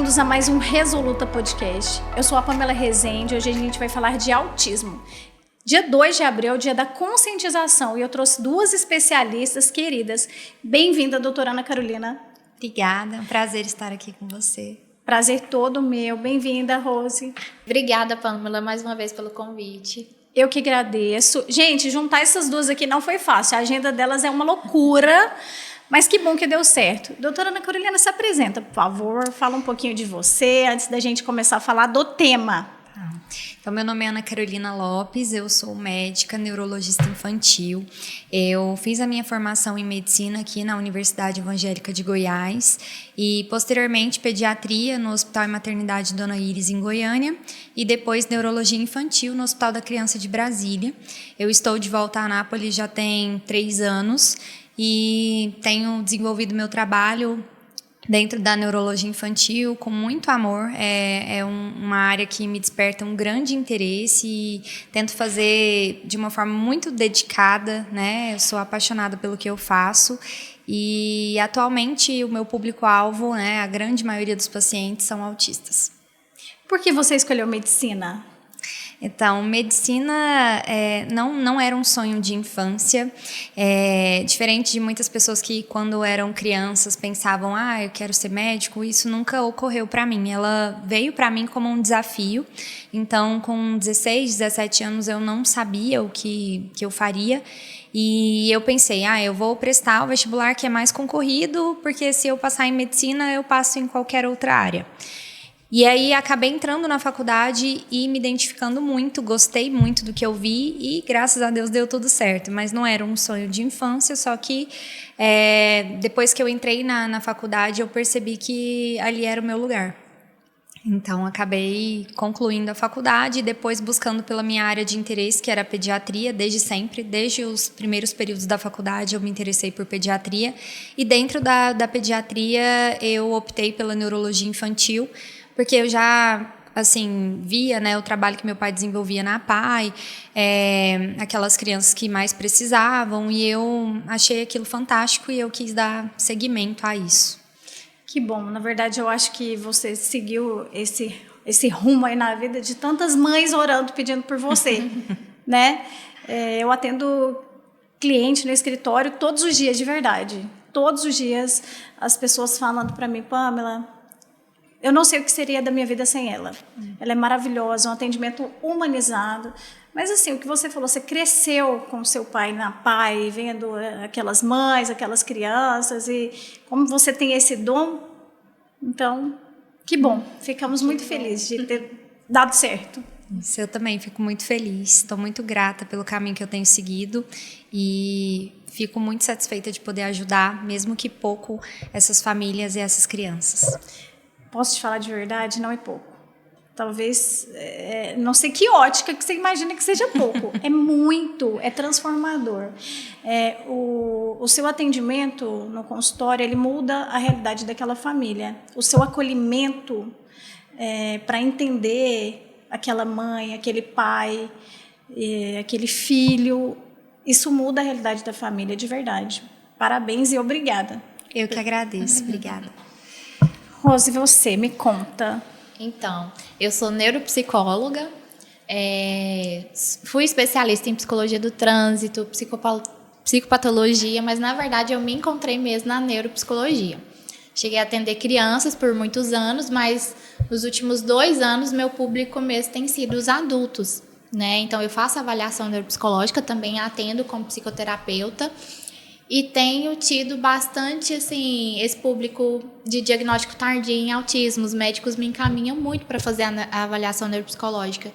bem-vindos a mais um Resoluta Podcast. Eu sou a Pamela Rezende e hoje a gente vai falar de autismo. Dia 2 de abril é o dia da conscientização e eu trouxe duas especialistas queridas. Bem-vinda, doutora Ana Carolina. Obrigada, é um prazer estar aqui com você. Prazer todo meu. Bem-vinda, Rose. Obrigada, Pamela, mais uma vez pelo convite. Eu que agradeço. Gente, juntar essas duas aqui não foi fácil. A agenda delas é uma loucura, mas que bom que deu certo. Doutora Ana Carolina, se apresenta, por favor. Fala um pouquinho de você antes da gente começar a falar do tema. Então, meu nome é Ana Carolina Lopes, eu sou médica, neurologista infantil. Eu fiz a minha formação em medicina aqui na Universidade Evangélica de Goiás e, posteriormente, pediatria no Hospital e Maternidade Dona Iris, em Goiânia, e depois neurologia infantil no Hospital da Criança de Brasília. Eu estou de volta a Anápolis já tem 3 anos e tenho desenvolvido meu trabalho dentro da neurologia infantil, com muito amor. É uma área que me desperta um grande interesse e tento fazer de uma forma muito dedicada, né? Eu sou apaixonada pelo que eu faço e, atualmente, o meu público-alvo, né, a grande maioria dos pacientes são autistas. Por que você escolheu medicina? Então, medicina não era um sonho de infância, diferente de muitas pessoas que, quando eram crianças, pensavam, eu quero ser médico. Isso nunca ocorreu para mim. Ela veio para mim como um desafio. Então, com 16, 17 anos, eu não sabia o que eu faria. E eu pensei, eu vou prestar o vestibular que é mais concorrido, porque se eu passar em medicina, eu passo em qualquer outra área. E aí acabei entrando na faculdade e me identificando muito, gostei muito do que eu vi e, graças a Deus, deu tudo certo. Mas não era um sonho de infância, só que depois que eu entrei na faculdade, eu percebi que ali era o meu lugar. Então, acabei concluindo a faculdade e depois buscando pela minha área de interesse, que era a pediatria, desde sempre. Desde os primeiros períodos da faculdade, eu me interessei por pediatria. E dentro da pediatria, eu optei pela neurologia infantil, porque eu já, via, né, o trabalho que meu pai desenvolvia na APAE, aquelas crianças que mais precisavam, e eu achei aquilo fantástico e eu quis dar seguimento a isso. Que bom. Na verdade, eu acho que você seguiu esse rumo aí na vida de tantas mães orando, pedindo por você, né? Eu atendo cliente no escritório todos os dias, de verdade. Todos os dias, as pessoas falando para mim, Pamela, eu não sei o que seria da minha vida sem ela. Ela é maravilhosa, um atendimento humanizado. Mas assim, o que você falou, você cresceu com seu pai na PAI, vendo aquelas mães, aquelas crianças, e como você tem esse dom, então, que bom. Ficamos muito felizes de ter dado certo. Isso, eu também fico muito feliz, estou muito grata pelo caminho que eu tenho seguido e fico muito satisfeita de poder ajudar, mesmo que pouco, essas famílias e essas crianças. Posso te falar de verdade? Não é pouco. Talvez, não sei que ótica que você imagina que seja pouco. É muito, é transformador. O seu atendimento no consultório, ele muda a realidade daquela família. O seu acolhimento para entender aquela mãe, aquele pai, aquele filho, isso muda a realidade da família, de verdade. Parabéns e obrigada. Eu que agradeço, obrigada. Rose, você me conta. Então, eu sou neuropsicóloga, fui especialista em psicologia do trânsito, psicopatologia, mas na verdade eu me encontrei mesmo na neuropsicologia. Cheguei a atender crianças por muitos anos, mas nos últimos 2 anos meu público mesmo tem sido os adultos, né? Então eu faço avaliação neuropsicológica, também atendo como psicoterapeuta. E tenho tido bastante, esse público de diagnóstico tardio em autismo. Os médicos me encaminham muito para fazer a avaliação neuropsicológica.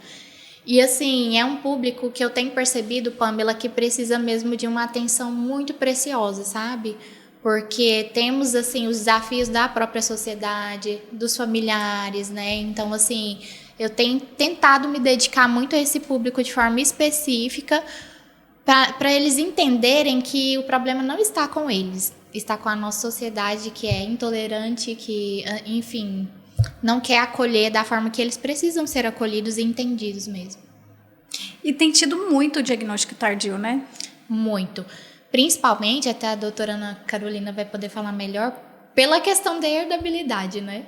E, é um público que eu tenho percebido, Pamela, que precisa mesmo de uma atenção muito preciosa, sabe? Porque temos, os desafios da própria sociedade, dos familiares, né? Então, eu tenho tentado me dedicar muito a esse público de forma específica, para eles entenderem que o problema não está com eles, está com a nossa sociedade, que é intolerante, que, enfim, não quer acolher da forma que eles precisam ser acolhidos e entendidos mesmo. E tem tido muito diagnóstico tardio, né? Muito. Principalmente, até a doutora Ana Carolina vai poder falar melhor, pela questão da herdabilidade, né?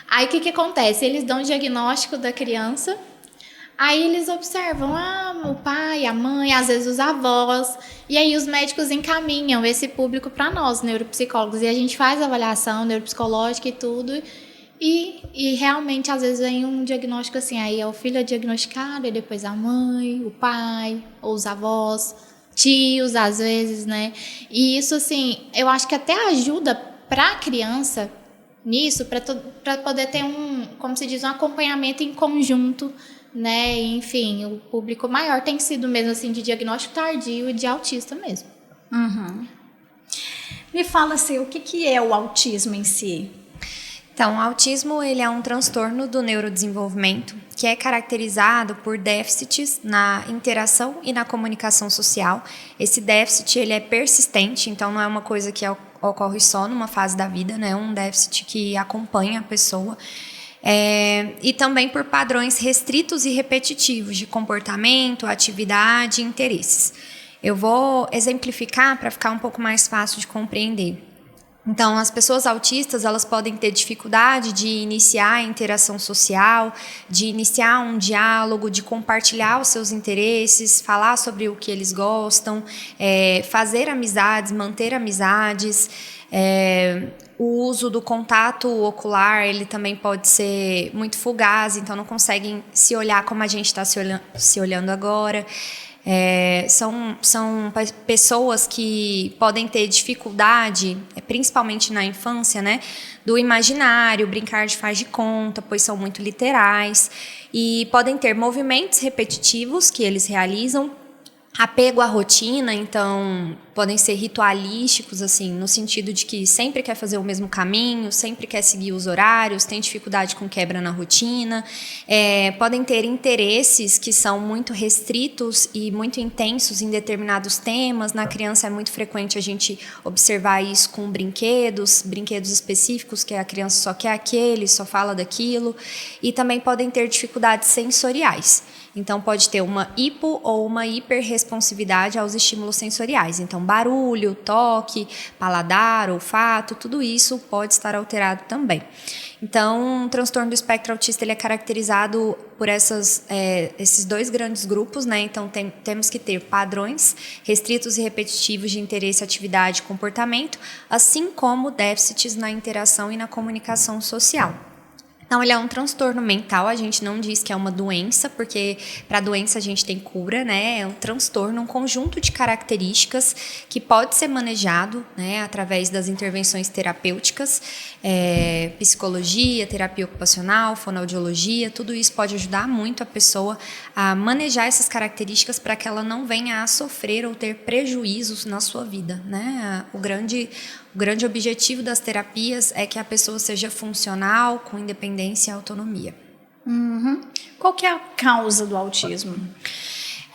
Aí o que acontece? Eles dão o diagnóstico da criança, aí eles observam, o pai, a mãe, às vezes os avós, e aí os médicos encaminham esse público para nós, neuropsicólogos, e a gente faz a avaliação neuropsicológica e tudo, e realmente às vezes vem um diagnóstico assim, aí é o filho é diagnosticado, e depois a mãe, o pai, ou os avós, tios às vezes, né? E isso assim, eu acho que até ajuda para a criança nisso, para poder ter como se diz, um acompanhamento em conjunto, né? Enfim, o público maior tem sido mesmo assim de diagnóstico tardio e de autista mesmo. Uhum. Me fala assim, o que é o autismo em si? Então, o autismo ele é um transtorno do neurodesenvolvimento que é caracterizado por déficits na interação e na comunicação social. Esse déficit ele é persistente, então não é uma coisa que ocorre só numa fase da vida, né? É um déficit que acompanha a pessoa. E também por padrões restritos e repetitivos de comportamento, atividade e interesses. Eu vou exemplificar para ficar um pouco mais fácil de compreender. Então, as pessoas autistas, elas podem ter dificuldade de iniciar a interação social, de iniciar um diálogo, de compartilhar os seus interesses, falar sobre o que eles gostam, fazer amizades, manter amizades. O uso do contato ocular, ele também pode ser muito fugaz, então não conseguem se olhar como a gente está se olhando agora. São pessoas que podem ter dificuldade, principalmente na infância, né, do imaginário, brincar de faz de conta, pois são muito literais, e podem ter movimentos repetitivos que eles realizam, apego à rotina, então podem ser ritualísticos, assim, no sentido de que sempre quer fazer o mesmo caminho, sempre quer seguir os horários, tem dificuldade com quebra na rotina, podem ter interesses que são muito restritos e muito intensos em determinados temas. Na criança é muito frequente a gente observar isso com brinquedos específicos, que a criança só quer aquele, só fala daquilo, e também podem ter dificuldades sensoriais. Então, pode ter uma hipo ou uma hiperresponsividade aos estímulos sensoriais. Então, barulho, toque, paladar, olfato, tudo isso pode estar alterado também. Então, o transtorno do espectro autista ele é caracterizado por esses dois grandes grupos, né? Então, temos que ter padrões restritos e repetitivos de interesse, atividade e comportamento, assim como déficits na interação e na comunicação social. Então, ele é um transtorno mental, a gente não diz que é uma doença, porque para a doença a gente tem cura, né? É um transtorno, um conjunto de características que pode ser manejado, né, através das intervenções terapêuticas, psicologia, terapia ocupacional, fonoaudiologia, tudo isso pode ajudar muito a pessoa a manejar essas características para que ela não venha a sofrer ou ter prejuízos na sua vida, né? O grande objetivo das terapias é que a pessoa seja funcional, com independência e autonomia. Uhum. Qual que é a causa do autismo?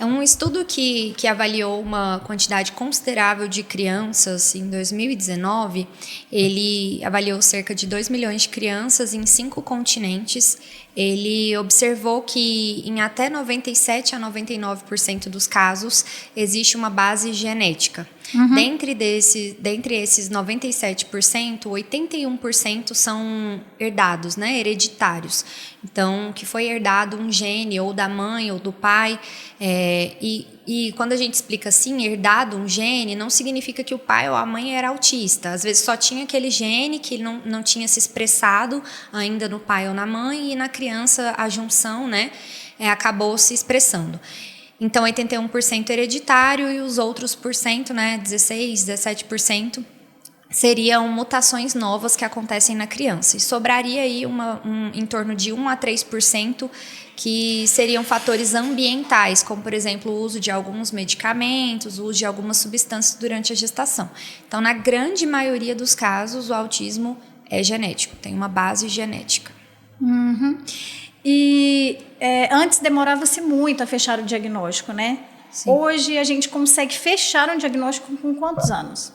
É um estudo que avaliou uma quantidade considerável de crianças em 2019. Ele avaliou cerca de 2 milhões de crianças em 5 continentes. Ele observou que em até 97 a 99% dos casos existe uma base genética. Uhum. Dentre esses 97%, 81% são herdados, né, hereditários. Então, que foi herdado um gene ou da mãe ou do pai. E quando a gente explica assim, herdado um gene, não significa que o pai ou a mãe era autista. Às vezes só tinha aquele gene que não tinha se expressado ainda no pai ou na mãe, e na criança a junção, né, acabou se expressando. Então, 81% hereditário e os outros %, né, 16%, 17%, seriam mutações novas que acontecem na criança. E sobraria aí em torno de 1 a 3% que seriam fatores ambientais, como, por exemplo, o uso de alguns medicamentos, o uso de algumas substâncias durante a gestação. Então, na grande maioria dos casos, o autismo é genético, tem uma base genética. Uhum. E antes demorava-se muito a fechar o diagnóstico, né? Sim. Hoje a gente consegue fechar um diagnóstico com quantos anos?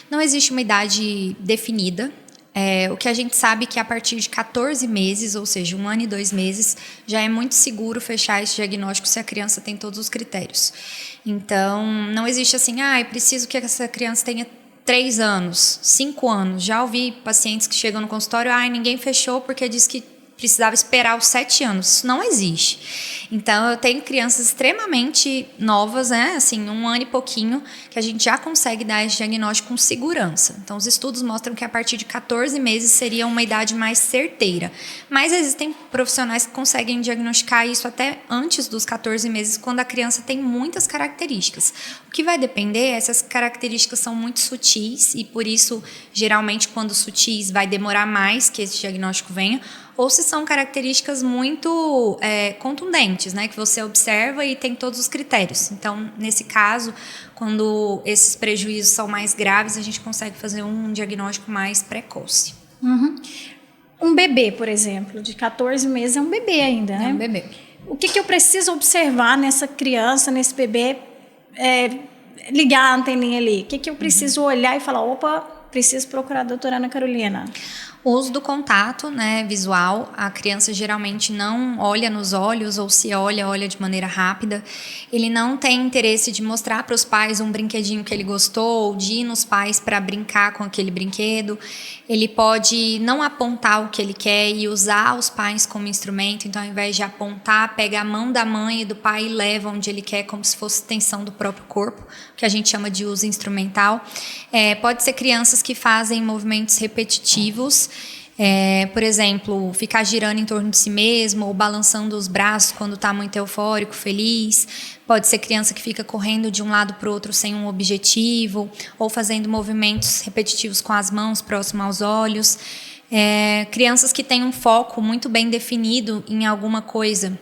Não existe uma idade definida. O que a gente sabe é que a partir de 14 meses, ou seja, 1 ano e 2 meses, já é muito seguro fechar esse diagnóstico se a criança tem todos os critérios. Então, não existe assim, preciso que essa criança tenha 3 anos, 5 anos. Já ouvi pacientes que chegam no consultório, ninguém fechou porque disse que precisava esperar os 7 anos. Isso não existe. Então, eu tenho crianças extremamente novas, né? Assim, 1 ano e pouquinho, que a gente já consegue dar esse diagnóstico com segurança. Então, os estudos mostram que a partir de 14 meses seria uma idade mais certeira. Mas existem profissionais que conseguem diagnosticar isso até antes dos 14 meses, quando a criança tem muitas características. O que vai depender, essas características são muito sutis e, por isso, geralmente, quando sutis, vai demorar mais que esse diagnóstico venha, ou se são características muito contundentes, né, que você observa e tem todos os critérios. Então, nesse caso, quando esses prejuízos são mais graves, a gente consegue fazer um diagnóstico mais precoce. Uhum. Um bebê, por exemplo, de 14 meses é um bebê ainda, né? É um bebê. O que eu preciso observar nessa criança, nesse bebê, ligar a anteninha ali? O que eu preciso olhar e falar, opa, preciso procurar a doutora Ana Carolina? O uso do contato, né, visual, a criança geralmente não olha nos olhos, ou se olha de maneira rápida. Ele não tem interesse de mostrar para os pais um brinquedinho que ele gostou, ou de ir nos pais para brincar com aquele brinquedo. Ele pode não apontar o que ele quer e usar os pais como instrumento. Então, ao invés de apontar, pega a mão da mãe e do pai e leva onde ele quer, como se fosse extensão do próprio corpo, que a gente chama de uso instrumental. Pode ser crianças que fazem movimentos repetitivos, por exemplo, ficar girando em torno de si mesmo ou balançando os braços quando está muito eufórico, feliz. Pode ser criança que fica correndo de um lado para o outro sem um objetivo ou fazendo movimentos repetitivos com as mãos próximo aos olhos. Crianças que têm um foco muito bem definido em alguma coisa.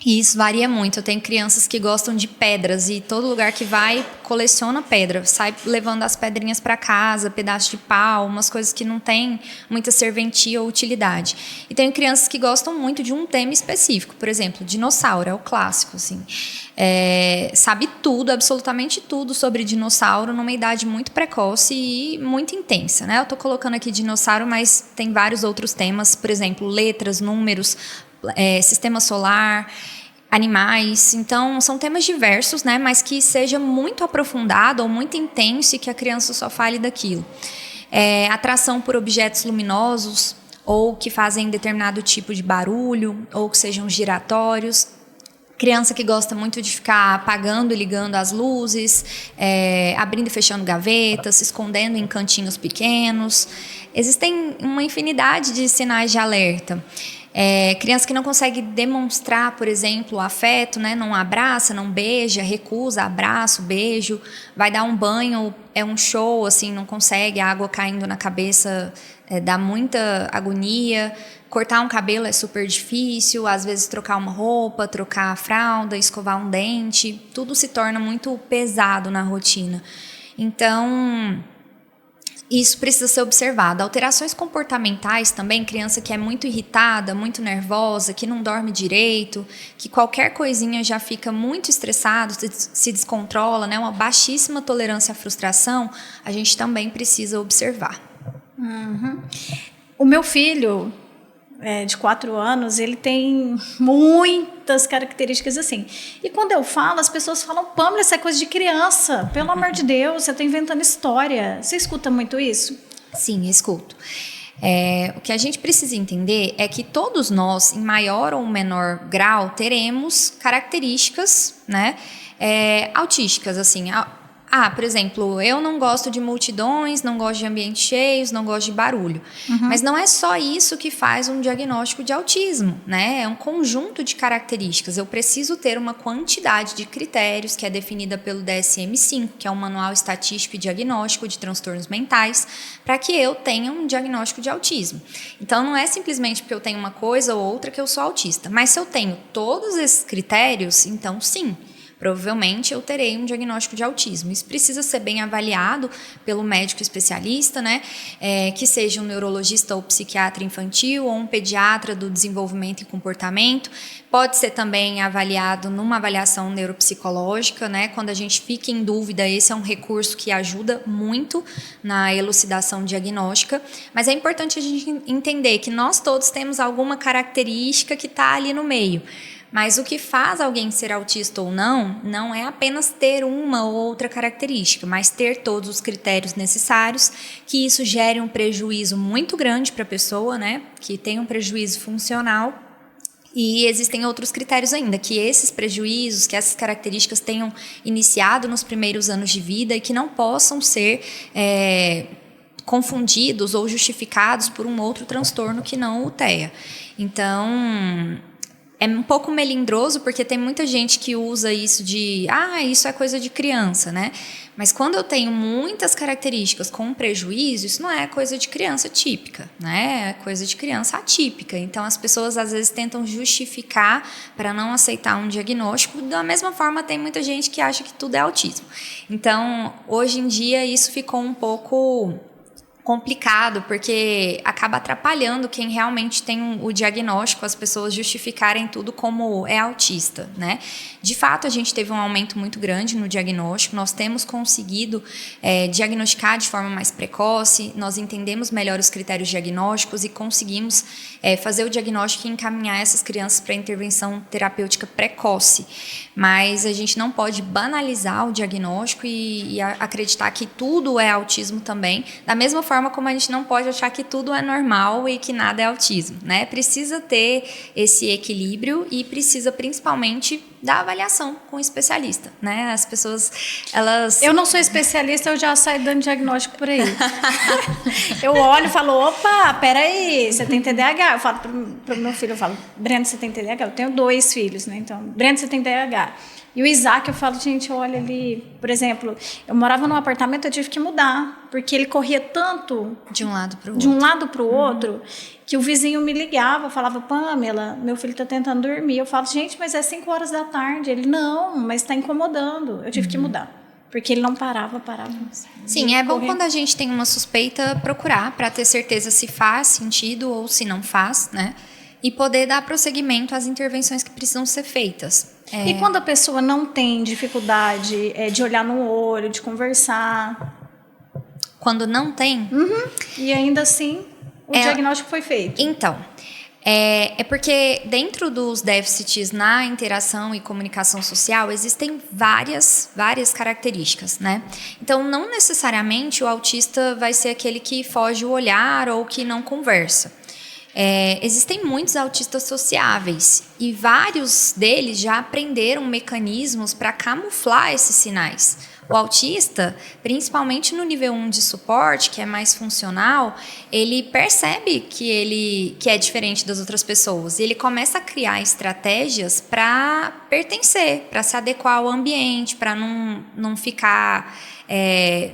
E isso varia muito. Eu tenho crianças que gostam de pedras e todo lugar que vai coleciona pedra, sai levando as pedrinhas para casa, pedaços de pau, umas coisas que não tem muita serventia ou utilidade. E tenho crianças que gostam muito de um tema específico, por exemplo, dinossauro, é o clássico, assim. Sabe tudo, absolutamente tudo sobre dinossauro numa idade muito precoce e muito intensa, né? Eu estou colocando aqui dinossauro, mas tem vários outros temas, por exemplo, letras, números, sistema solar, animais. Então, são temas diversos, né, mas que seja muito aprofundado ou muito intenso e que a criança só fale daquilo. Atração por objetos luminosos ou que fazem determinado tipo de barulho ou que sejam giratórios. Criança que gosta muito de ficar apagando e ligando as luzes, abrindo e fechando gavetas, se escondendo em cantinhos pequenos. Existem uma infinidade de sinais de alerta. Criança que não consegue demonstrar, por exemplo, afeto, né? Não abraça, não beija, recusa abraço, beijo, vai dar um banho, é um show, assim, não consegue, a água caindo na cabeça dá muita agonia. Cortar um cabelo é super difícil, às vezes trocar uma roupa, trocar a fralda, escovar um dente, tudo se torna muito pesado na rotina. Então, isso precisa ser observado. Alterações comportamentais também, criança que é muito irritada, muito nervosa, que não dorme direito, que qualquer coisinha já fica muito estressado, se descontrola, né? Uma baixíssima tolerância à frustração, a gente também precisa observar. Uhum. O meu filho, de 4 anos, ele tem muitas características assim. E quando eu falo, as pessoas falam, Pâmela, isso é coisa de criança. Pelo amor de Deus, você está inventando história. Você escuta muito isso? Sim, escuto. O que a gente precisa entender é que todos nós, em maior ou menor grau, teremos características, né, autísticas, assim. Por exemplo, eu não gosto de multidões, não gosto de ambientes cheios, não gosto de barulho. Uhum. Mas não é só isso que faz um diagnóstico de autismo, né? É um conjunto de características. Eu preciso ter uma quantidade de critérios que é definida pelo DSM-5, que é um Manual Estatístico e Diagnóstico de Transtornos Mentais, para que eu tenha um diagnóstico de autismo. Então, não é simplesmente porque eu tenho uma coisa ou outra que eu sou autista. Mas se eu tenho todos esses critérios, então sim, provavelmente eu terei um diagnóstico de autismo. Isso precisa ser bem avaliado pelo médico especialista, né? Que seja um neurologista ou psiquiatra infantil ou um pediatra do desenvolvimento e comportamento. Pode ser também avaliado numa avaliação neuropsicológica, né? Quando a gente fica em dúvida, esse é um recurso que ajuda muito na elucidação diagnóstica. Mas é importante a gente entender que nós todos temos alguma característica que está ali no meio. Mas o que faz alguém ser autista ou não, não é apenas ter uma ou outra característica, mas ter todos os critérios necessários, que isso gere um prejuízo muito grande para a pessoa, né? Que tem um prejuízo funcional. E existem outros critérios ainda, que esses prejuízos, que essas características tenham iniciado nos primeiros anos de vida e que não possam ser confundidos ou justificados por um outro transtorno que não o TEA. Então, é um pouco melindroso, porque tem muita gente que usa isso de, isso é coisa de criança, né? Mas quando eu tenho muitas características com prejuízo, isso não é coisa de criança típica, né? É coisa de criança atípica. Então, as pessoas às vezes tentam justificar para não aceitar um diagnóstico. Da mesma forma, tem muita gente que acha que tudo é autismo. Então, hoje em dia, isso ficou um pouco complicado, porque acaba atrapalhando quem realmente tem o diagnóstico, as pessoas justificarem tudo como é autista, né? De fato, a gente teve um aumento muito grande no diagnóstico, nós temos conseguido diagnosticar de forma mais precoce, nós entendemos melhor os critérios diagnósticos e conseguimos fazer o diagnóstico e encaminhar essas crianças para intervenção terapêutica precoce. Mas a gente não pode banalizar o diagnóstico e acreditar que tudo é autismo também, da mesma forma como a gente não pode achar que tudo é normal e que nada é autismo, né? Precisa ter esse equilíbrio e precisa principalmente da avaliação com o especialista, né? As pessoas, elas... Eu não sou especialista, eu já saio dando diagnóstico por aí. Eu olho e falo, opa, peraí, você tem TDAH. Eu falo pro meu filho, eu falo, Breno, você tem TDAH? Eu tenho 2 filhos, né? Então, Breno, você tem TDAH. E o Isaac, eu falo, gente, olha ali, por exemplo, eu morava num apartamento, eu tive que mudar, porque ele corria tanto de um lado para o outro, que o vizinho me ligava, falava, Pamela, meu filho está tentando dormir. Eu falo, gente, mas é 5 horas da tarde. Ele, não, mas está incomodando. Eu tive que mudar, porque ele não parava. Sim, é bom quando a gente tem uma suspeita procurar para ter certeza se faz sentido ou se não faz, né? E poder dar prosseguimento às intervenções que precisam ser feitas. E quando a pessoa não tem dificuldade de olhar no olho, de conversar? Quando não tem? E ainda assim, o diagnóstico foi feito. Então, é porque dentro dos déficits na interação e comunicação social existem várias características, né? Então, não necessariamente o autista vai ser aquele que foge o olhar ou que não conversa. Existem muitos autistas sociáveis e vários deles já aprenderam mecanismos para camuflar esses sinais. O autista, principalmente no nível 1 de suporte, que é mais funcional, ele percebe que é diferente das outras pessoas. E ele começa a criar estratégias para pertencer, para se adequar ao ambiente, para não ficar...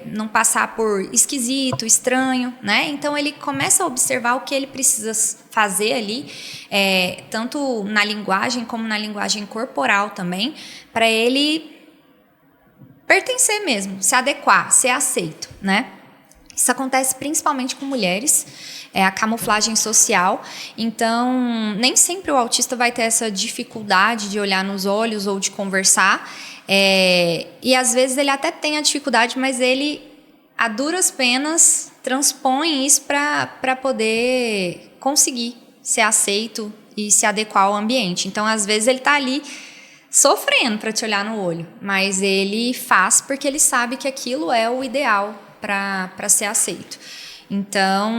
não passar por esquisito, estranho, né? Então ele começa a observar o que ele precisa fazer ali, tanto na linguagem como na linguagem corporal também, para ele pertencer mesmo, se adequar, ser aceito, né? Isso acontece principalmente com mulheres, a camuflagem social. Então, nem sempre o autista vai ter essa dificuldade de olhar nos olhos ou de conversar. E às vezes ele até tem a dificuldade, mas ele, a duras penas, transpõe isso para poder conseguir ser aceito e se adequar ao ambiente. Então, às vezes ele está ali sofrendo para te olhar no olho, mas ele faz porque ele sabe que aquilo é o ideal para ser aceito. Então,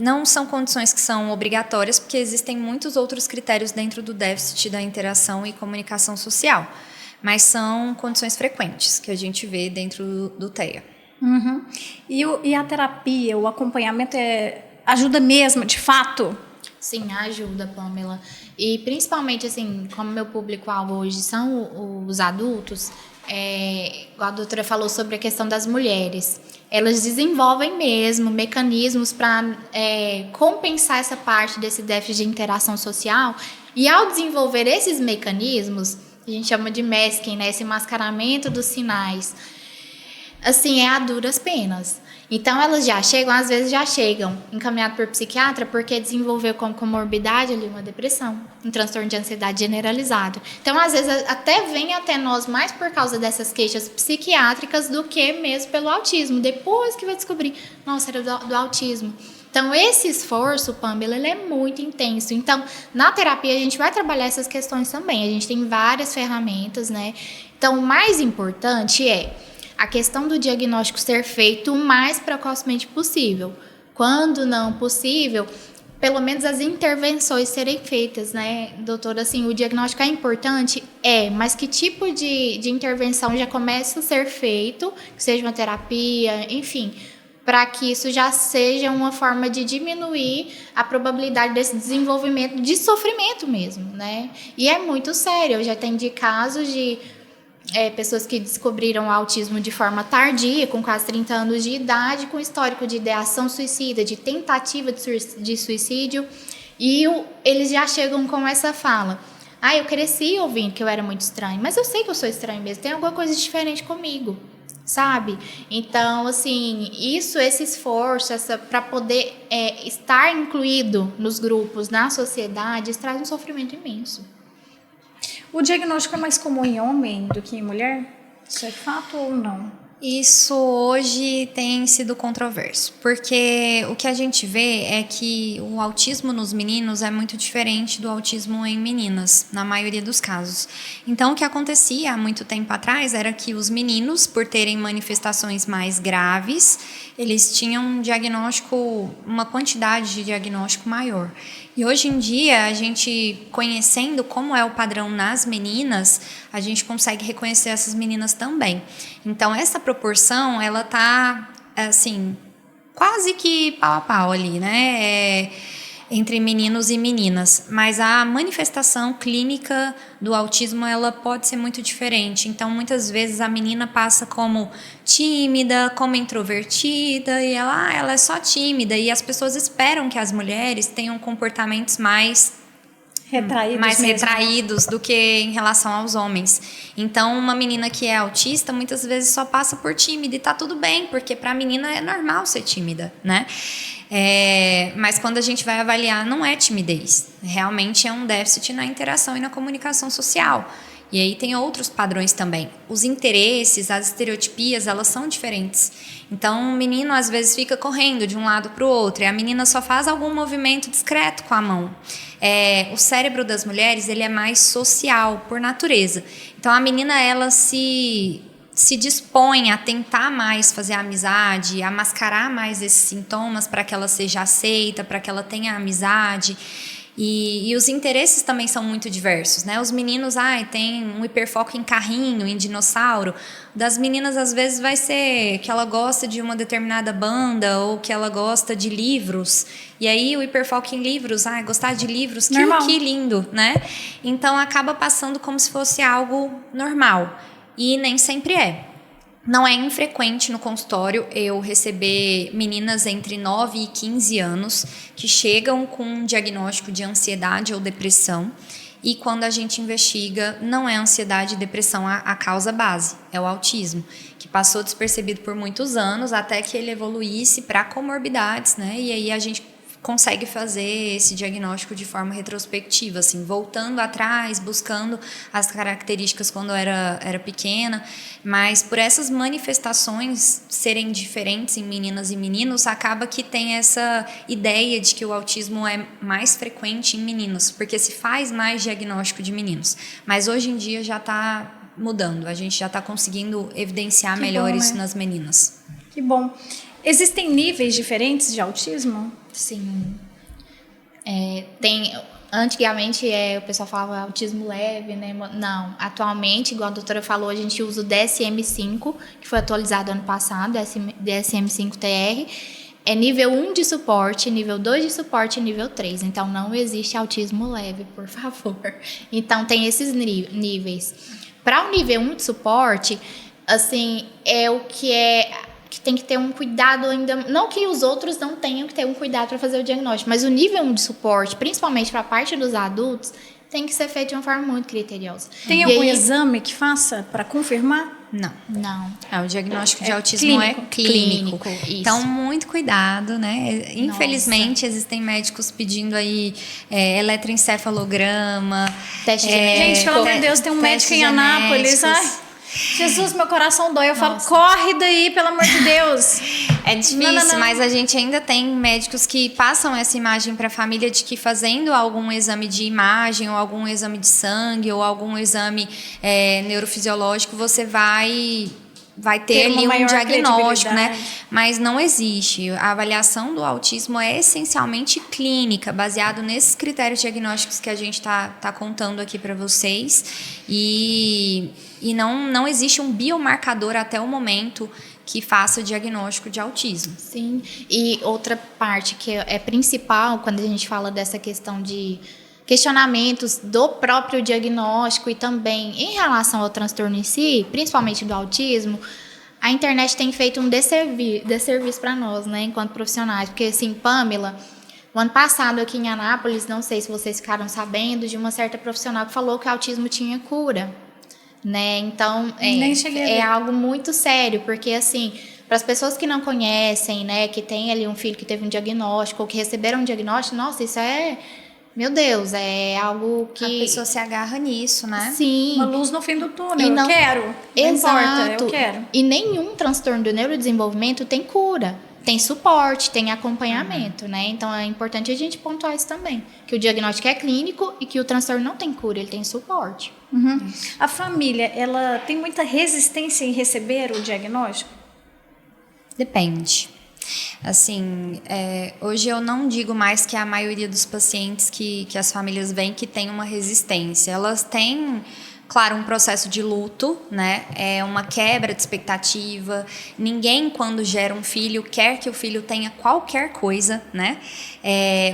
não são condições que são obrigatórias, porque existem muitos outros critérios dentro do déficit da interação e comunicação social, mas são condições frequentes que a gente vê dentro do TEA. E a terapia, o acompanhamento ajuda mesmo, de fato? Sim, ajuda, Pamela. E principalmente, assim, como meu público-alvo hoje são os adultos, a doutora falou sobre a questão das mulheres. Elas desenvolvem mesmo mecanismos para compensar essa parte desse déficit de interação social. E ao desenvolver esses mecanismos, a gente chama de masking, né? Esse mascaramento dos sinais, assim, a duras penas. Então, elas às vezes já chegam encaminhadas por psiquiatra porque desenvolveu como comorbidade ali uma depressão, um transtorno de ansiedade generalizado. Então, às vezes, até vem até nós mais por causa dessas queixas psiquiátricas do que mesmo pelo autismo. Depois que vai descobrir, nossa, era do autismo. Então, esse esforço, Pamela, ele é muito intenso. Então, na terapia, a gente vai trabalhar essas questões também. A gente tem várias ferramentas, né? Então, o mais importante é a questão do diagnóstico ser feito o mais precocemente possível. Quando não possível, pelo menos as intervenções serem feitas, né, doutora? Assim, o diagnóstico é importante? Mas que tipo de intervenção já começa a ser feito, que seja uma terapia, enfim, para que isso já seja uma forma de diminuir a probabilidade desse desenvolvimento de sofrimento mesmo, né? E é muito sério, eu já atendi casos de pessoas que descobriram o autismo de forma tardia, com quase 30 anos de idade, com histórico de ideação suicida, de tentativa de suicídio, e eles já chegam com essa fala: eu cresci ouvindo que eu era muito estranho, mas eu sei que eu sou estranho mesmo, tem alguma coisa diferente comigo, sabe? Então, assim, esse esforço, para poder estar incluído nos grupos, na sociedade, isso traz um sofrimento imenso. O diagnóstico é mais comum em homem do que em mulher? Isso é fato ou não? Isso hoje tem sido controverso, porque o que a gente vê é que o autismo nos meninos é muito diferente do autismo em meninas, na maioria dos casos. Então, o que acontecia há muito tempo atrás era que os meninos, por terem manifestações mais graves, eles tinham um diagnóstico, uma quantidade de diagnóstico maior. E hoje em dia, a gente conhecendo como é o padrão nas meninas, a gente consegue reconhecer essas meninas também. Então, essa proporção, ela tá, assim, quase que pau a pau ali, né? Entre meninos e meninas. Mas a manifestação clínica do autismo, ela pode ser muito diferente. Então, muitas vezes, a menina passa como tímida, como introvertida, e ela é só tímida. E as pessoas esperam que as mulheres tenham comportamentos mais retraídos do que em relação aos homens. Então, uma menina que é autista, muitas vezes só passa por tímida, e tá tudo bem, porque para a menina é normal ser tímida, né? Mas quando a gente vai avaliar, não é timidez. Realmente é um déficit na interação e na comunicação social. E aí tem outros padrões também. Os interesses, as estereotipias, elas são diferentes. Então, o menino às vezes fica correndo de um lado para o outro, e a menina só faz algum movimento discreto com a mão. O cérebro das mulheres, ele é mais social, por natureza. Então, a menina, ela se dispõe a tentar mais fazer amizade, a mascarar mais esses sintomas para que ela seja aceita, para que ela tenha amizade. E os interesses também são muito diversos, né? Os meninos, tem um hiperfoco em carrinho, em dinossauro. Das meninas, às vezes, vai ser que ela gosta de uma determinada banda ou que ela gosta de livros. E aí, o hiperfoco em livros, gostar de livros, que lindo, né? Então, acaba passando como se fosse algo normal. E nem sempre é. Não é infrequente no consultório eu receber meninas entre 9 e 15 anos que chegam com um diagnóstico de ansiedade ou depressão, e quando a gente investiga, não é ansiedade e depressão a causa base, é o autismo, que passou despercebido por muitos anos até que ele evoluísse para comorbidades, né? E aí a gente consegue fazer esse diagnóstico de forma retrospectiva, assim, voltando atrás, buscando as características quando era pequena, mas por essas manifestações serem diferentes em meninas e meninos, acaba que tem essa ideia de que o autismo é mais frequente em meninos, porque se faz mais diagnóstico de meninos, mas hoje em dia já está mudando, a gente já está conseguindo evidenciar melhor isso nas meninas. Que bom. Existem níveis diferentes de autismo? Sim. Antigamente o pessoal falava autismo leve, né? Não, atualmente, igual a doutora falou, a gente usa o DSM-5, que foi atualizado ano passado, DSM-5-TR. É nível 1 de suporte, nível 2 de suporte e nível 3. Então, não existe autismo leve, por favor. Então, tem esses níveis. Para o nível 1 de suporte, assim, que tem que ter um cuidado ainda, não que os outros não tenham que ter um cuidado para fazer o diagnóstico, mas o nível 1 de suporte, principalmente para a parte dos adultos, tem que ser feito de uma forma muito criteriosa. Tem algum exame que faça para confirmar? Não. O diagnóstico de clínico. autismo é clínico. Isso. Então, muito cuidado, né? Infelizmente, existem médicos pedindo aí eletroencefalograma. Teste genético. Gente, pelo amor de Deus, tem um médico em Anápolis. Jesus, meu coração dói. Eu falo, corre daí, pelo amor de Deus. É difícil, mas a gente ainda tem médicos que passam essa imagem para a família de que fazendo algum exame de imagem, ou algum exame de sangue, ou algum exame neurofisiológico, você vai ter ali um diagnóstico, né? Mas não existe. A avaliação do autismo é essencialmente clínica, baseado nesses critérios diagnósticos que a gente tá contando aqui para vocês. E não existe um biomarcador até o momento que faça o diagnóstico de autismo. Sim, e outra parte que é principal quando a gente fala dessa questão de questionamentos do próprio diagnóstico e também em relação ao transtorno em si, principalmente do autismo, a internet tem feito um desserviço para nós, né, enquanto profissionais. Porque, assim, Pamela, o ano passado aqui em Anápolis, não sei se vocês ficaram sabendo, de uma certa profissional que falou que o autismo tinha cura, né? Então, é algo muito sério, porque, assim, para as pessoas que não conhecem, né, que tem ali um filho que teve um diagnóstico ou que receberam um diagnóstico, nossa, isso é... Meu Deus, é algo que... A pessoa se agarra nisso, né? Sim. Uma luz no fim do túnel, eu quero. Exato. Não importa, eu quero. E nenhum transtorno do neurodesenvolvimento tem cura. Tem suporte, tem acompanhamento, né? Então, é importante a gente pontuar isso também. Que o diagnóstico é clínico e que o transtorno não tem cura, ele tem suporte. A família, ela tem muita resistência em receber o diagnóstico? Depende. Assim, hoje eu não digo mais que a maioria dos pacientes que as famílias veem que tem uma resistência. Elas têm, claro, um processo de luto, né? É uma quebra de expectativa. Ninguém, quando gera um filho, quer que o filho tenha qualquer coisa, né?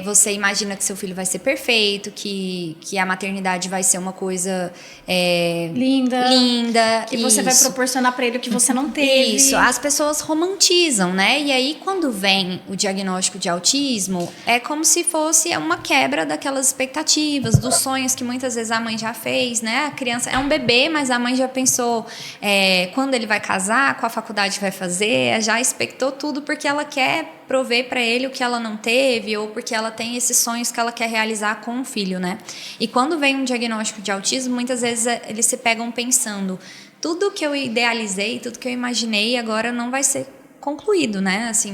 Você imagina que seu filho vai ser perfeito, que a maternidade vai ser uma coisa linda. Que você vai proporcionar para ele o que você não teve. Isso, as pessoas romantizam, né? E aí, quando vem o diagnóstico de autismo, é como se fosse uma quebra daquelas expectativas, dos sonhos que muitas vezes a mãe já fez, né? A criança é um bebê, mas a mãe já pensou quando ele vai casar, qual a faculdade vai fazer, já expectou tudo porque ela quer prover para ele o que ela não teve ou porque ela tem esses sonhos que ela quer realizar com o filho, né? E quando vem um diagnóstico de autismo, muitas vezes eles se pegam pensando, tudo que eu idealizei, tudo que eu imaginei agora não vai ser concluído, né? Assim,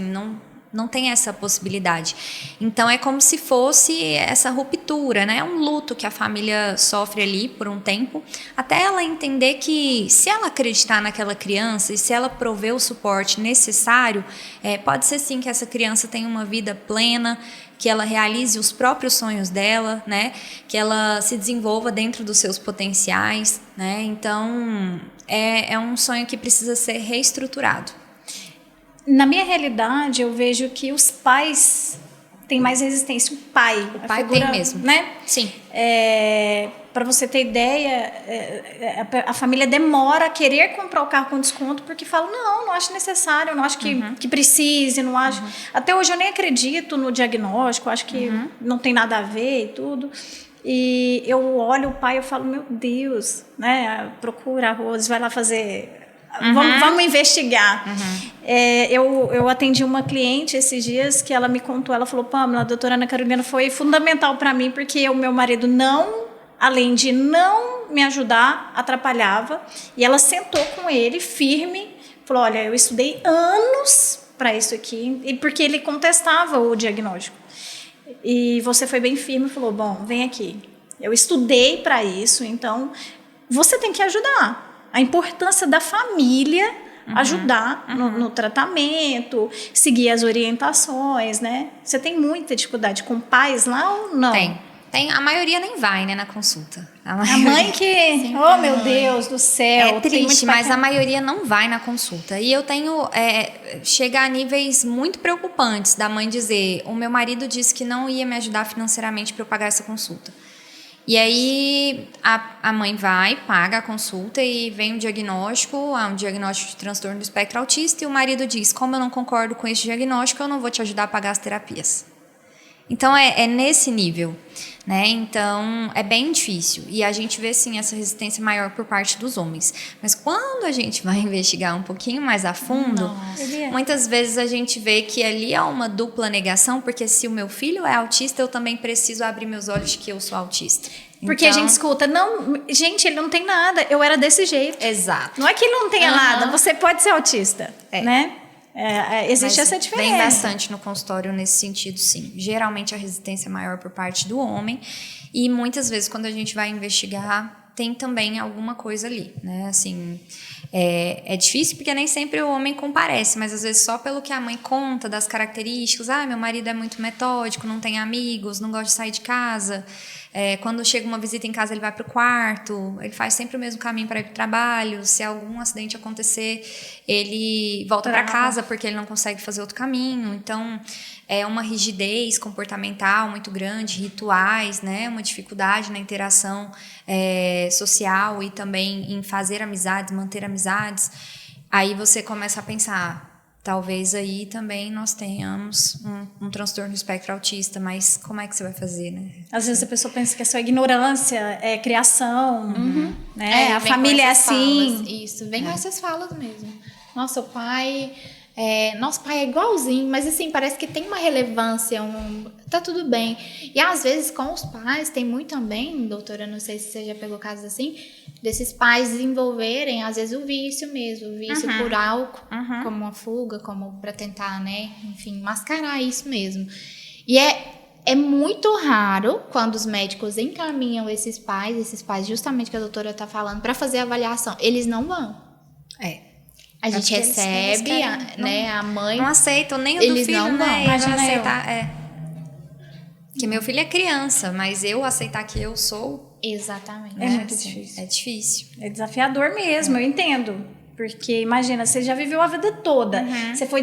não tem essa possibilidade. Então, é como se fosse essa ruptura, né? Um luto que a família sofre ali por um tempo, até ela entender que se ela acreditar naquela criança e se ela prover o suporte necessário, pode ser sim que essa criança tenha uma vida plena, que ela realize os próprios sonhos dela, né? Que ela se desenvolva dentro dos seus potenciais, né? Então, é um sonho que precisa ser reestruturado. Na minha realidade, eu vejo que os pais têm mais resistência. O pai figura, tem mesmo, né? Sim. Para você ter ideia, a família demora a querer comprar o carro com desconto porque fala, não acho necessário, não acho que precise, não acho... Até hoje eu nem acredito no diagnóstico, acho que não tem nada a ver e tudo. E eu olho o pai e falo, meu Deus, né? Procura arroz, vai lá fazer... Vamos investigar. Eu atendi uma cliente esses dias que ela me contou, ela falou, Pamela, a doutora Ana Carolina foi fundamental para mim porque o meu marido além de não me ajudar, atrapalhava. E ela sentou com ele firme, falou, olha, eu estudei anos para isso aqui, e porque ele contestava o diagnóstico. E você foi bem firme e falou, bom, vem aqui. Eu estudei para isso, então você tem que ajudar. A importância da família ajudar no tratamento, seguir as orientações, né? Você tem muita dificuldade com pais lá ou não? Tem. A maioria nem vai, né, na consulta. A mãe que... Oh, meu Deus do céu. É triste, mas a maioria não vai na consulta. E eu tenho... chega a níveis muito preocupantes da mãe dizer, o meu marido disse que não ia me ajudar financeiramente para eu pagar essa consulta. E aí a mãe vai, paga a consulta e vem um diagnóstico de transtorno do espectro autista e o marido diz, como eu não concordo com esse diagnóstico, eu não vou te ajudar a pagar as terapias. Então, é nesse nível, né? Então, é bem difícil. E a gente vê, sim, essa resistência maior por parte dos homens. Mas quando a gente vai investigar um pouquinho mais a fundo, muitas vezes a gente vê que ali há uma dupla negação, porque se o meu filho é autista, eu também preciso abrir meus olhos de que eu sou autista. Porque a gente escuta, gente, ele não tem nada, eu era desse jeito. Exato. Não é que ele não tenha nada, você pode ser autista, né? Existe Mas essa diferença. vem bastante no consultório nesse sentido, sim. Geralmente a resistência é maior por parte do homem e muitas vezes quando a gente vai investigar tem também alguma coisa ali, né? Assim, é difícil porque nem sempre o homem comparece, mas às vezes só pelo que a mãe conta das características, meu marido é muito metódico, não tem amigos, não gosta de sair de casa, quando chega uma visita em casa ele vai para o quarto, ele faz sempre o mesmo caminho para ir para o trabalho, se algum acidente acontecer ele volta para casa porque ele não consegue fazer outro caminho, então é uma rigidez comportamental muito grande, rituais, né? Uma dificuldade na interação social e também em fazer amizades, manter amizades. Aí você começa a pensar, talvez aí também nós tenhamos um transtorno do espectro autista, mas como é que você vai fazer, né? Às vezes a pessoa pensa que é só ignorância, é criação, né? A vem família é com essas assim. falas. Isso, vem com essas falas mesmo. Nosso pai é igualzinho, mas assim, parece que tem uma relevância, tá tudo bem. E às vezes com os pais, tem muito também, doutora, não sei se você já pegou casos assim, desses pais desenvolverem, às vezes, o vício mesmo, o vício por álcool, como uma fuga, como para tentar, né, enfim, mascarar isso mesmo. E é muito raro quando os médicos encaminham esses pais justamente que a doutora tá falando, para fazer a avaliação, eles não vão. A gente recebe, a mãe... Não aceitam nem o do eles filho, não vão. né? Imagina aceitar, que meu filho é criança, mas eu aceitar que eu sou... Exatamente. É muito difícil. É difícil. É desafiador mesmo, eu entendo. Porque, imagina, você já viveu a vida toda. Você foi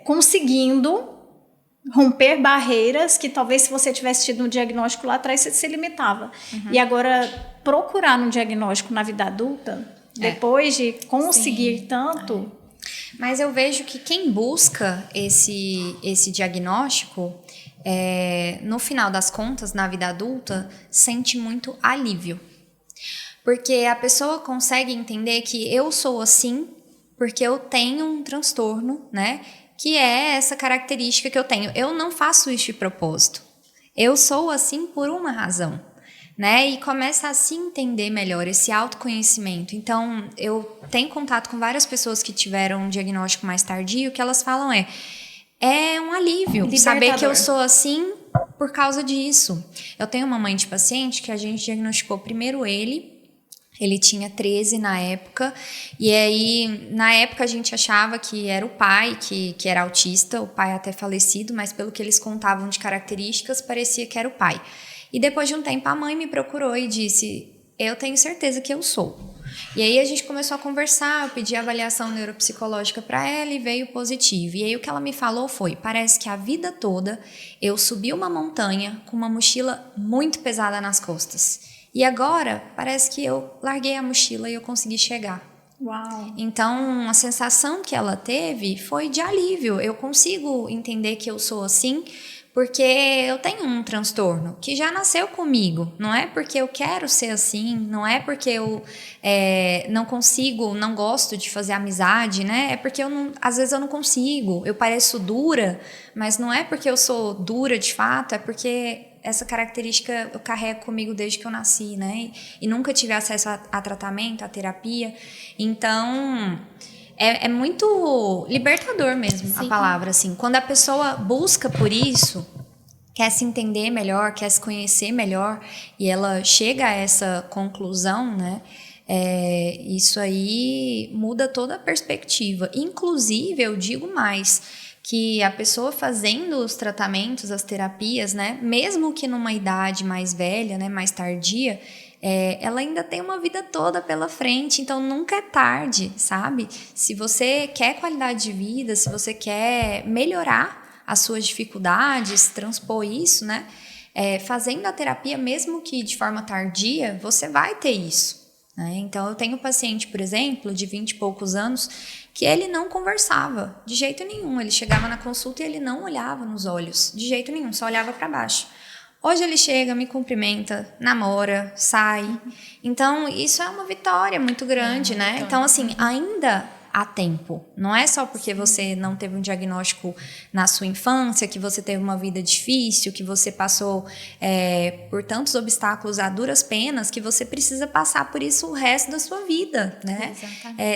conseguindo romper barreiras que talvez se você tivesse tido um diagnóstico lá atrás, você se limitava. E agora, procurar um diagnóstico na vida adulta... Depois de conseguir tanto... Mas eu vejo que quem busca esse diagnóstico, no final das contas, na vida adulta, sente muito alívio. Porque a pessoa consegue entender que eu sou assim porque eu tenho um transtorno, né? Que é essa característica que eu tenho. Eu não faço isso de propósito. Eu sou assim por uma razão. Né? E começa a se entender melhor esse autoconhecimento. Então, eu tenho contato com várias pessoas que tiveram um diagnóstico mais tardio, que elas falam é um alívio saber que eu sou assim por causa disso. Eu tenho uma mãe de paciente que a gente diagnosticou primeiro ele tinha 13 na época, e aí na época a gente achava que era o pai que era autista, o pai até falecido, mas pelo que eles contavam de características, parecia que era o pai. E depois de um tempo, a mãe me procurou e disse, eu tenho certeza que eu sou. E aí a gente começou a conversar, eu pedi avaliação neuropsicológica para ela e veio positivo. E aí o que ela me falou foi, parece que a vida toda eu subi uma montanha com uma mochila muito pesada nas costas. E agora parece que eu larguei a mochila e eu consegui chegar. Uau. Então, a sensação que ela teve foi de alívio. Eu consigo entender que eu sou assim, porque eu tenho um transtorno que já nasceu comigo. Não é porque eu quero ser assim, não é porque eu não consigo, não gosto de fazer amizade, né? É porque às vezes eu não consigo. Eu pareço dura, mas não é porque eu sou dura de fato, é porque essa característica eu carrego comigo desde que eu nasci, né? E nunca tive acesso a tratamento, a terapia. Então... É muito libertador mesmo. Sim. A palavra, assim. Quando a pessoa busca por isso, quer se entender melhor, quer se conhecer melhor, e ela chega a essa conclusão, né? Isso aí muda toda a perspectiva. Inclusive, eu digo mais, que a pessoa fazendo os tratamentos, as terapias, né? Mesmo que numa idade mais velha, né? Mais tardia, ela ainda tem uma vida toda pela frente, então nunca é tarde, sabe? Se você quer qualidade de vida, se você quer melhorar as suas dificuldades, transpor isso, né? Fazendo a terapia, mesmo que de forma tardia, você vai ter isso, né? Então, eu tenho um paciente, por exemplo, de 20 e poucos anos, que ele não conversava de jeito nenhum. Ele chegava na consulta e ele não olhava nos olhos, de jeito nenhum, só olhava para baixo. Hoje ele chega, me cumprimenta, namora, sai. Então, isso é uma vitória muito grande, né? Então, assim, ainda a tempo. Não é só porque você não teve um diagnóstico na sua infância, que você teve uma vida difícil, que você passou por tantos obstáculos a duras penas, que você precisa passar por isso o resto da sua vida, né?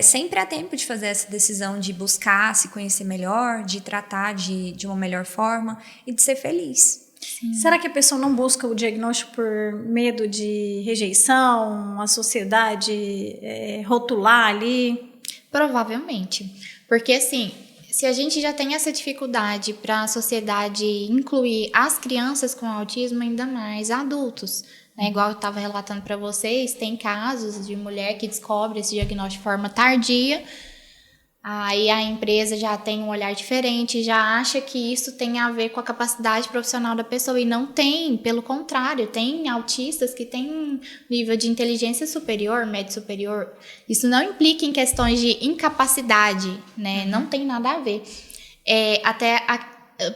Sempre há tempo de fazer essa decisão de buscar se conhecer melhor, de tratar de uma melhor forma e de ser feliz. Sim. Será que a pessoa não busca o diagnóstico por medo de rejeição, a sociedade rotular ali? Provavelmente. Porque, assim, se a gente já tem essa dificuldade para a sociedade incluir as crianças com autismo, ainda mais adultos. Né? Igual eu estava relatando para vocês, tem casos de mulher que descobre esse diagnóstico de forma tardia. Aí a empresa já tem um olhar diferente, já acha que isso tem a ver com a capacidade profissional da pessoa, e não tem, pelo contrário, tem autistas que têm nível de inteligência superior, médio superior. Isso não implica em questões de incapacidade, né? Não tem nada a ver.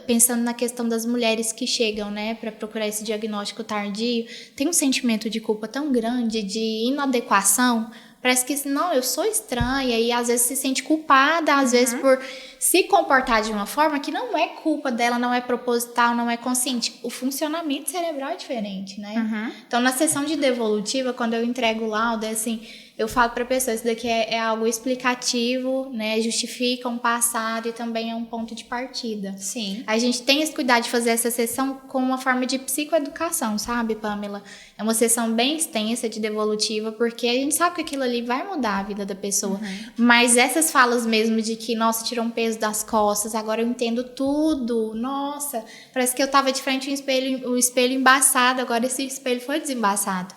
Pensando na questão das mulheres que chegam, né, para procurar esse diagnóstico tardio, tem um sentimento de culpa tão grande, de inadequação. Parece que, não, eu sou estranha, e às vezes se sente culpada, às vezes por se comportar de uma forma que não é culpa dela, não é proposital, não é consciente. O funcionamento cerebral é diferente, né? Então, na sessão de devolutiva, quando eu entrego o laudo, assim, eu falo para a pessoa, isso daqui é algo explicativo, né? Justifica um passado e também é um ponto de partida. Sim. A gente tem esse cuidado de fazer essa sessão com uma forma de psicoeducação, sabe, Pamela? É uma sessão bem extensa de devolutiva, porque a gente sabe que aquilo ali vai mudar a vida da pessoa. Mas essas falas mesmo de que, nossa, tirou um peso das costas, agora eu entendo tudo, nossa, parece que eu tava de frente o espelho embaçado, agora esse espelho foi desembaçado.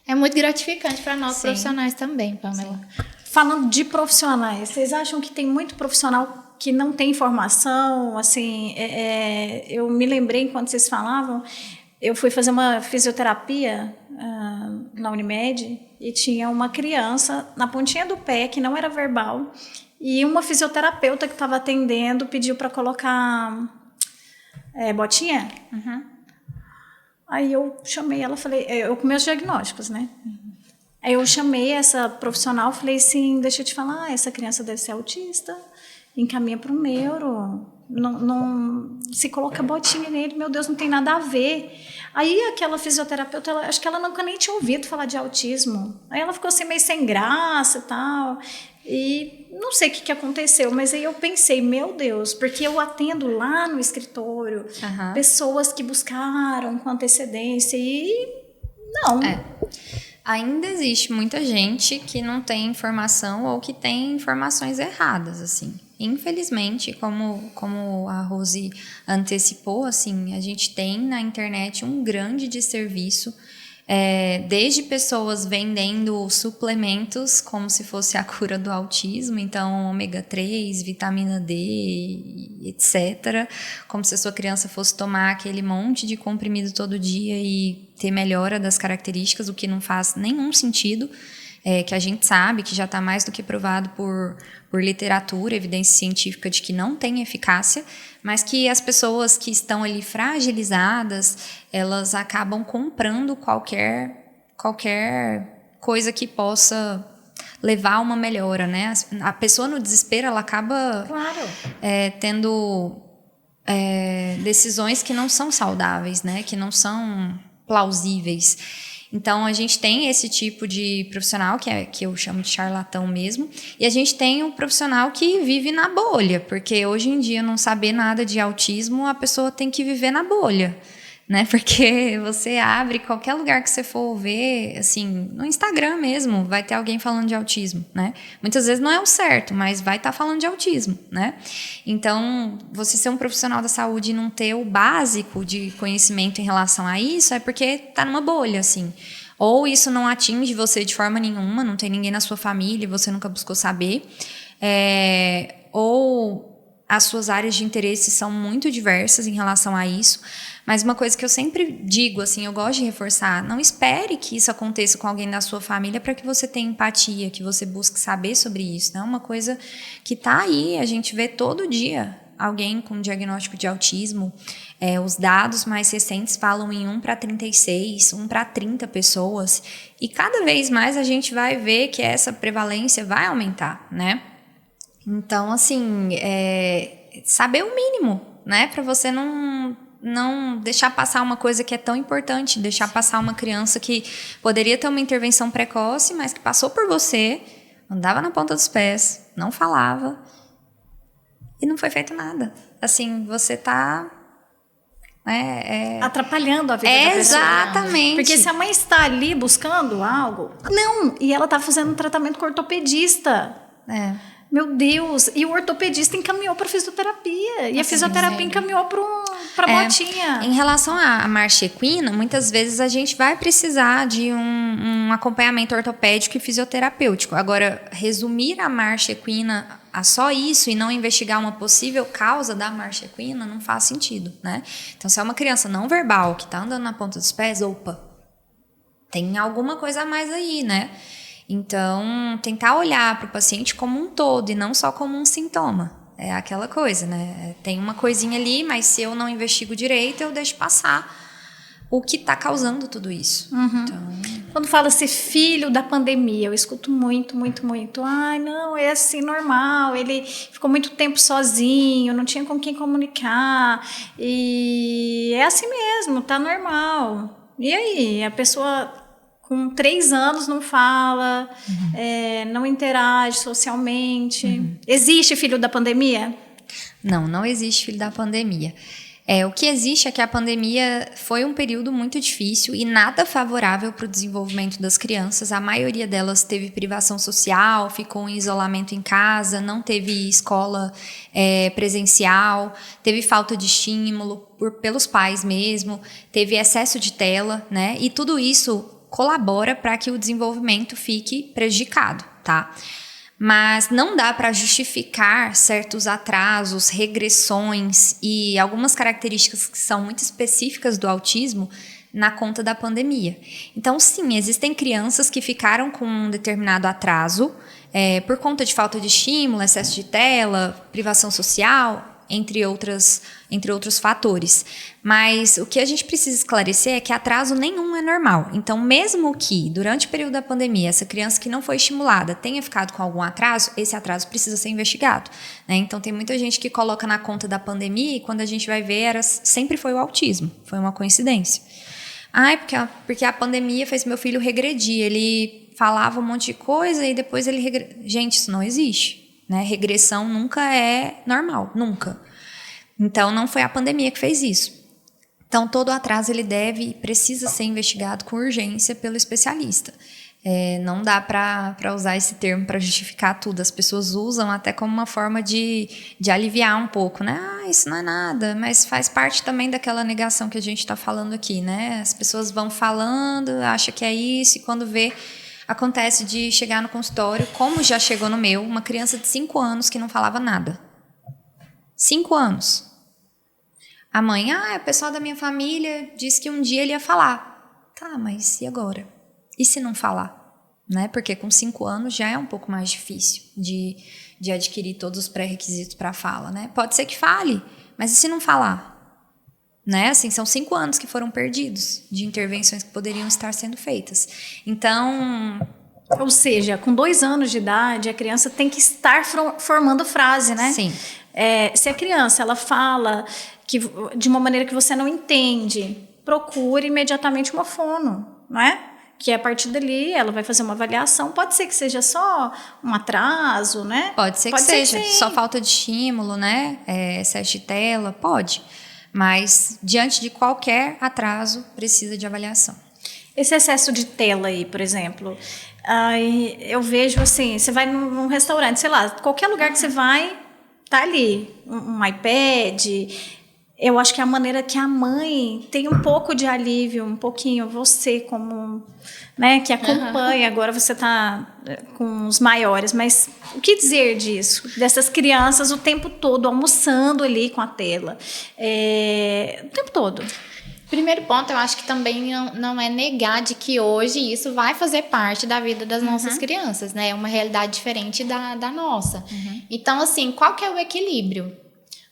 É muito gratificante para nós profissionais também, Pamela. Sim. Falando de profissionais, vocês acham que tem muito profissional que não tem formação? Assim, eu me lembrei enquanto vocês falavam, eu fui fazer uma fisioterapia na Unimed e tinha uma criança na pontinha do pé que não era verbal, e uma fisioterapeuta que estava atendendo pediu para colocar botinha. Aí eu chamei ela, falei, eu com meus diagnósticos, né? Aí eu chamei essa profissional, falei assim, deixa eu te falar, essa criança deve ser autista, encaminha para o neuro, não, se coloca botinha nele, meu Deus, não tem nada a ver. Aí aquela fisioterapeuta, acho que ela nunca nem tinha ouvido falar de autismo. Aí ela ficou assim meio sem graça e tal, e não sei o que aconteceu, mas aí eu pensei, meu Deus, porque eu atendo lá no escritório pessoas que buscaram com antecedência e não. Ainda existe muita gente que não tem informação ou que tem informações erradas, assim. Infelizmente, como a Rose antecipou, assim, a gente tem na internet um grande desserviço, desde pessoas vendendo suplementos como se fosse a cura do autismo, então ômega 3, vitamina D, etc. Como se a sua criança fosse tomar aquele monte de comprimido todo dia e ter melhora das características, o que não faz nenhum sentido. Que a gente sabe que já está mais do que provado por literatura, evidência científica de que não tem eficácia, mas que as pessoas que estão ali fragilizadas, elas acabam comprando qualquer coisa que possa levar a uma melhora, né? A pessoa no desespero, ela acaba tendo decisões que não são saudáveis, né? Que não são plausíveis. Então, a gente tem esse tipo de profissional, que eu chamo de charlatão mesmo, e a gente tem um profissional que vive na bolha, porque hoje em dia, não saber nada de autismo, a pessoa tem que viver na bolha, né? Porque você abre qualquer lugar que você for ver, assim, no Instagram mesmo, vai ter alguém falando de autismo, né? Muitas vezes não é o certo, mas vai estar falando de autismo, né? Então, você ser um profissional da saúde e não ter o básico de conhecimento em relação a isso é porque tá numa bolha, assim. Ou isso não atinge você de forma nenhuma, não tem ninguém na sua família e você nunca buscou saber. Ou as suas áreas de interesse são muito diversas em relação a isso. Mas uma coisa que eu sempre digo, assim, eu gosto de reforçar, não espere que isso aconteça com alguém da sua família para que você tenha empatia, que você busque saber sobre isso, né? Uma coisa que tá aí, a gente vê todo dia alguém com diagnóstico de autismo. Os dados mais recentes falam em 1 para 36, 1 para 30 pessoas, e cada vez mais a gente vai ver que essa prevalência vai aumentar, né? Então, assim, saber o mínimo, né? Para você não deixar passar uma coisa que é tão importante, deixar passar uma criança que poderia ter uma intervenção precoce, mas que passou por você, andava na ponta dos pés, não falava e não foi feito nada. Assim, você tá atrapalhando a vida da pessoa. Exatamente. Porque se a mãe está ali buscando algo, não, e ela está fazendo um tratamento com o ortopedista. Meu Deus, e o ortopedista encaminhou para fisioterapia. E a fisioterapia encaminhou para botinha. Em relação à marcha equina, muitas vezes a gente vai precisar de um acompanhamento ortopédico e fisioterapêutico. Agora, resumir a marcha equina a só isso e não investigar uma possível causa da marcha equina não faz sentido, né? Então, se é uma criança não verbal que está andando na ponta dos pés, opa, tem alguma coisa a mais aí, né? Então, tentar olhar para o paciente como um todo e não só como um sintoma. É aquela coisa, né? Tem uma coisinha ali, mas se eu não investigo direito, eu deixo passar o que está causando tudo isso. Então... Quando fala-se filho da pandemia, eu escuto muito. Ai, não, é assim, normal. Ele ficou muito tempo sozinho, não tinha com quem comunicar. E é assim mesmo, tá normal. E aí, a pessoa... com 3 anos não fala, não interage socialmente. Existe filho da pandemia? Não existe filho da pandemia. O que existe é que a pandemia foi um período muito difícil e nada favorável para o desenvolvimento das crianças. A maioria delas teve privação social, ficou em isolamento em casa, não teve escola presencial, teve falta de estímulo pelos pais mesmo, teve excesso de tela, né? E tudo isso colabora para que o desenvolvimento fique prejudicado, tá? Mas não dá para justificar certos atrasos, regressões e algumas características que são muito específicas do autismo na conta da pandemia. Então, sim, existem crianças que ficaram com um determinado atraso por conta de falta de estímulo, excesso de tela, privação social, entre outros fatores. Mas o que a gente precisa esclarecer é que atraso nenhum é normal. Então, mesmo que durante o período da pandemia essa criança que não foi estimulada tenha ficado com algum atraso, esse atraso precisa ser investigado, né? Então, tem muita gente que coloca na conta da pandemia e quando a gente vai ver, sempre foi o autismo. Foi uma coincidência. Porque a pandemia fez meu filho regredir. Ele falava um monte de coisa e depois ele regrediu. Gente, isso não existe. Né? Regressão nunca é normal, nunca. Então, não foi a pandemia que fez isso. Então, todo atraso ele precisa ser investigado com urgência pelo especialista. Não dá para usar esse termo para justificar tudo. As pessoas usam até como uma forma de aliviar um pouco, né? Isso não é nada, mas faz parte também daquela negação que a gente está falando aqui, né? As pessoas vão falando, acham que é isso, e quando vê... Acontece de chegar no consultório, como já chegou no meu, uma criança de 5 anos que não falava nada. 5 anos. A mãe, o pessoal da minha família disse que um dia ele ia falar. Tá, mas e agora? E se não falar? Né? Porque com 5 anos já é um pouco mais difícil de adquirir todos os pré-requisitos para a fala, né? Pode ser que fale, mas e se não falar? Né? Assim, são 5 anos que foram perdidos de intervenções que poderiam estar sendo feitas. Então... Ou seja, com 2 anos de idade, a criança tem que estar formando frase, né? Sim. Se a criança ela fala de uma maneira que você não entende, procure imediatamente uma fono, não é? Que a partir dali ela vai fazer uma avaliação. Pode ser que seja só um atraso, né? Pode ser que seja só falta de estímulo, né? Excesso de tela, pode. Mas, diante de qualquer atraso, precisa de avaliação. Esse excesso de tela aí, por exemplo, eu vejo assim, você vai num restaurante, sei lá, qualquer lugar que você vai, tá ali, um iPad. Eu acho que é a maneira que a mãe tem um pouco de alívio, um pouquinho, você como, né, que acompanha, agora você tá com os maiores, mas o que dizer disso? Dessas crianças o tempo todo almoçando ali com a tela, o tempo todo. Primeiro ponto, eu acho que também não é negar de que hoje isso vai fazer parte da vida das nossas crianças, né? É uma realidade diferente da nossa. Então, assim, qual que é o equilíbrio?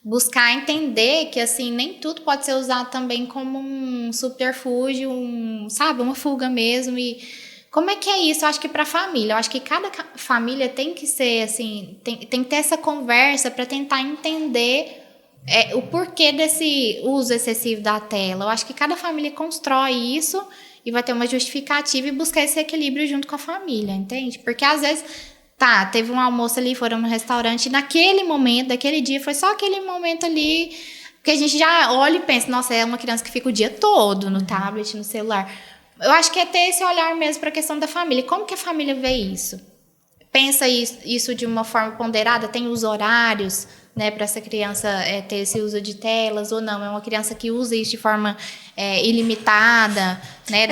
Buscar entender que, assim, nem tudo pode ser usado também como um subterfúgio, sabe? Uma fuga mesmo. E Como é que é isso? Eu acho que para a família, eu acho que cada família tem que ser assim, tem que ter essa conversa para tentar entender o porquê desse uso excessivo da tela. Eu acho que cada família constrói isso e vai ter uma justificativa e buscar esse equilíbrio junto com a família, entende? Porque às vezes, teve um almoço ali, foram no restaurante, e naquele momento, daquele dia, foi só aquele momento ali que a gente já olha e pensa, nossa, é uma criança que fica o dia todo no tablet, no celular. Eu acho que é ter esse olhar mesmo para a questão da família. Como que a família vê isso? Pensa isso de uma forma ponderada? Tem os horários, né, para essa criança ter esse uso de telas ou não? É uma criança que usa isso de forma ilimitada, né?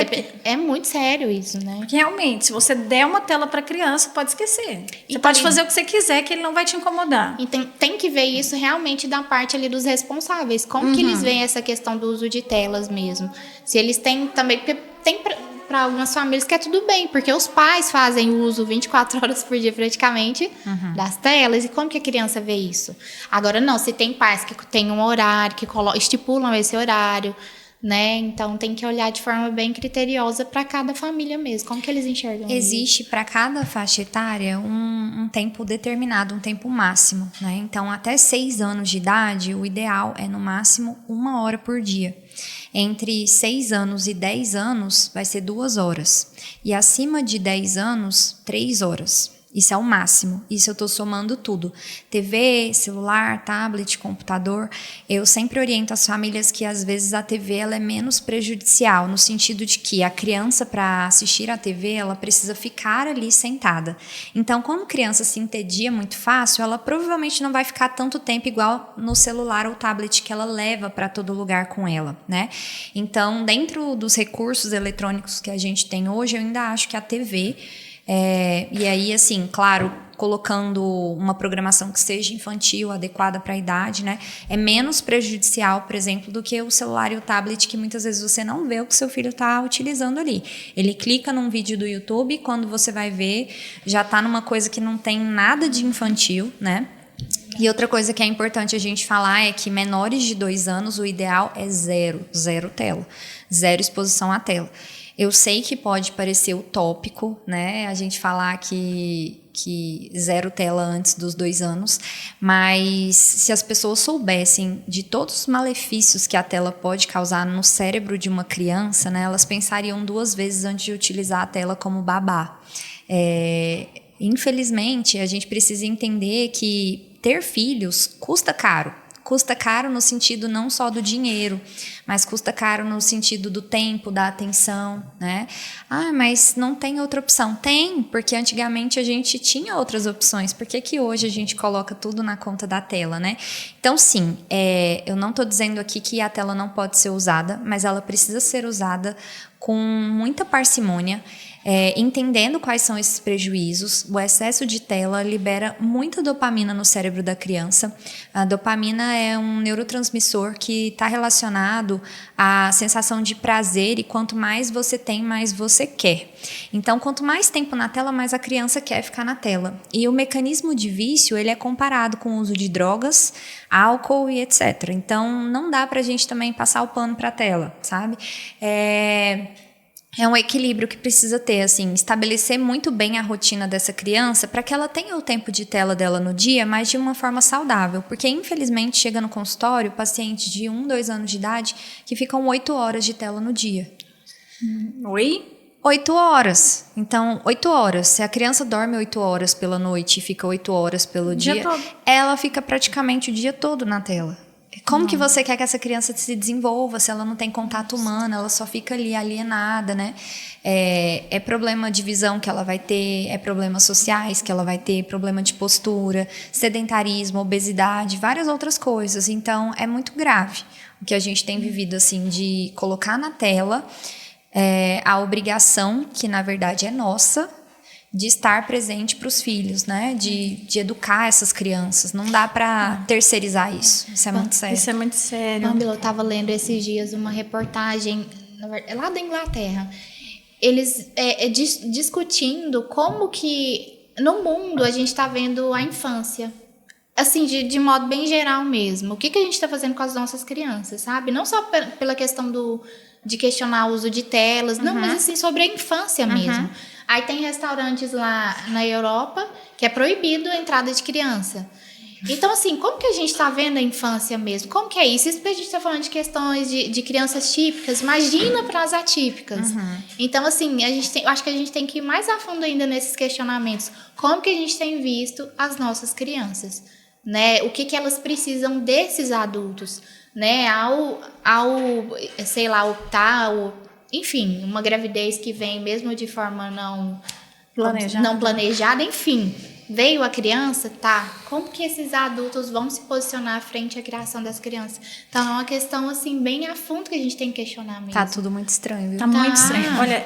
É muito sério isso, né? Porque realmente, se você der uma tela para criança, pode esquecer. Você Então, pode fazer o que você quiser, que ele não vai te incomodar. E tem que ver isso realmente da parte ali dos responsáveis. Como que eles veem essa questão do uso de telas mesmo? Se eles têm também... Porque tem para algumas famílias que é tudo bem, porque os pais fazem uso 24 horas por dia praticamente das telas, e como que a criança vê isso? Agora não, se tem pais que têm um horário, que estipulam esse horário, né? Então tem que olhar de forma bem criteriosa para cada família mesmo, como que eles enxergam Existe para cada faixa etária um tempo determinado, um tempo máximo, né? Então até 6 anos de idade, o ideal é no máximo 1 hora por dia. Entre 6 anos e 10 anos vai ser 2 horas. E acima de 10 anos, 3 horas. Isso é o máximo. Isso eu estou somando tudo. TV, celular, tablet, computador. Eu sempre oriento as famílias que, às vezes, a TV ela é menos prejudicial, no sentido de que a criança, para assistir a TV, ela precisa ficar ali sentada. Então, quando a criança se entedia muito fácil, ela provavelmente não vai ficar tanto tempo igual no celular ou tablet que ela leva para todo lugar com ela, né? Então, dentro dos recursos eletrônicos que a gente tem hoje, eu ainda acho que a TV... e aí, assim, claro, colocando uma programação que seja infantil, adequada para a idade, né? É menos prejudicial, por exemplo, do que o celular e o tablet, que muitas vezes você não vê o que seu filho está utilizando ali. Ele clica num vídeo do YouTube e quando você vai ver, já está numa coisa que não tem nada de infantil, né? E outra coisa que é importante a gente falar é que menores de 2 anos, o ideal é zero tela, zero exposição à tela. Eu sei que pode parecer utópico, né, a gente falar que 0 tela antes dos 2 anos, mas se as pessoas soubessem de todos os malefícios que a tela pode causar no cérebro de uma criança, né, elas pensariam 2 vezes antes de utilizar a tela como babá. Infelizmente, a gente precisa entender que ter filhos custa caro. Custa caro no sentido não só do dinheiro, mas custa caro no sentido do tempo, da atenção, né? Ah, mas não tem outra opção. Tem, porque antigamente a gente tinha outras opções. Por que hoje a gente coloca tudo na conta da tela, né? Então, sim, eu não estou dizendo aqui que a tela não pode ser usada, mas ela precisa ser usada com muita parcimônia, entendendo quais são esses prejuízos. O excesso de tela libera muita dopamina no cérebro da criança. A dopamina é um neurotransmissor que está relacionado à sensação de prazer, e quanto mais você tem, mais você quer. Então, quanto mais tempo na tela, mais a criança quer ficar na tela. E o mecanismo de vício, ele é comparado com o uso de drogas, álcool e etc. Então, não dá pra gente também passar o pano pra tela, sabe? É um equilíbrio que precisa ter, assim, estabelecer muito bem a rotina dessa criança para que ela tenha o tempo de tela dela no dia, mas de uma forma saudável. Porque, infelizmente, chega no consultório paciente de 1, 2 anos de idade que ficam 8 horas de tela no dia. Oi? 8 horas. Então, 8 horas. Se a criança dorme 8 horas pela noite e fica 8 horas pelo dia, ela fica praticamente o dia todo na tela. Como que você quer que essa criança se desenvolva se ela não tem contato humano, ela só fica ali alienada, né? É problema de visão que ela vai ter, é problemas sociais que ela vai ter, problema de postura, sedentarismo, obesidade, várias outras coisas. Então, é muito grave o que a gente tem vivido, assim, de colocar na tela a obrigação, que na verdade é nossa, de estar presente para os filhos, né? De educar essas crianças. Não dá para terceirizar isso. Isso é muito sério. Isso é muito sério. Pamela, eu estava lendo esses dias uma reportagem lá da Inglaterra. Eles discutindo como que no mundo a gente está vendo a infância. Assim, de modo bem geral mesmo. O que a gente está fazendo com as nossas crianças, sabe? Não só pela questão de questionar o uso de telas. Não, mas assim, sobre a infância mesmo. Aí tem restaurantes lá na Europa que é proibido a entrada de criança. Então, assim, como que a gente está vendo a infância mesmo? Como que é isso? Isso porque a gente está falando de questões de crianças típicas, imagina para as atípicas. Então, assim, eu acho que a gente tem que ir mais a fundo ainda nesses questionamentos. Como que a gente tem visto as nossas crianças? Né? O que elas precisam desses adultos? Né? Sei lá, optar, enfim, uma gravidez que vem mesmo de forma não planejada, enfim. Veio a criança, tá? Como que esses adultos vão se posicionar frente à criação das crianças? Então, é uma questão, assim, bem a fundo que a gente tem que questionar mesmo. Tá tudo muito estranho, viu? Tá muito estranho. Olha,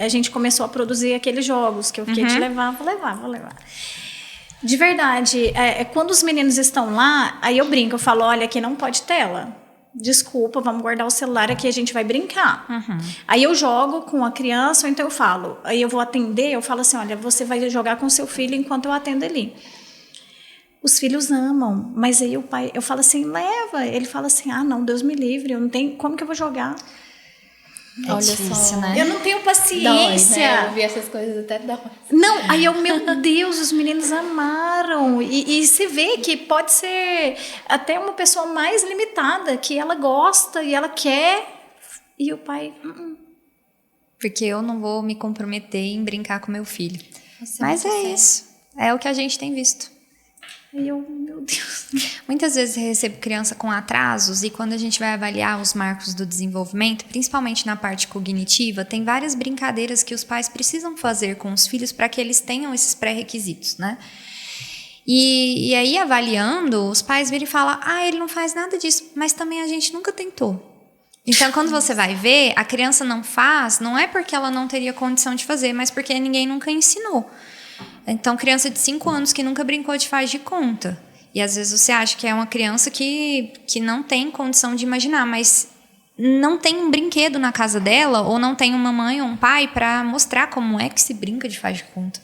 a gente começou a produzir aqueles jogos que eu fiquei te levar, vou levar. De verdade, quando os meninos estão lá, aí eu brinco, eu falo, olha, aqui não pode tela. Desculpa, vamos guardar o celular aqui, a gente vai brincar. Aí eu jogo com a criança, ou então eu falo, aí eu vou atender, eu falo assim, olha, você vai jogar com seu filho enquanto eu atendo ali. Os filhos amam, mas aí o pai, eu falo assim, leva. Ele fala assim, não, Deus me livre, eu não tenho, como que eu vou jogar? Olha difícil, só, né? Eu não tenho paciência. Dói, né? Eu vi essas coisas até dói. Não, aí meu Deus, os meninos amaram. E se vê que pode ser até uma pessoa mais limitada, que ela gosta e ela quer, e o pai... Porque eu não vou me comprometer em brincar com meu filho. Mas é isso. É o que a gente tem visto. Aí eu, meu Deus. Muitas vezes eu recebo criança com atrasos e quando a gente vai avaliar os marcos do desenvolvimento, principalmente na parte cognitiva, tem várias brincadeiras que os pais precisam fazer com os filhos para que eles tenham esses pré-requisitos, né? E aí, avaliando, os pais viram e falam, ele não faz nada disso, mas também a gente nunca tentou. Então, quando você vai ver, a criança não faz, não é porque ela não teria condição de fazer, mas porque ninguém nunca ensinou. Então, criança de 5 anos que nunca brincou de faz de conta. E às vezes você acha que é uma criança que não tem condição de imaginar, mas não tem um brinquedo na casa dela, ou não tem uma mãe ou um pai para mostrar como é que se brinca de faz de conta.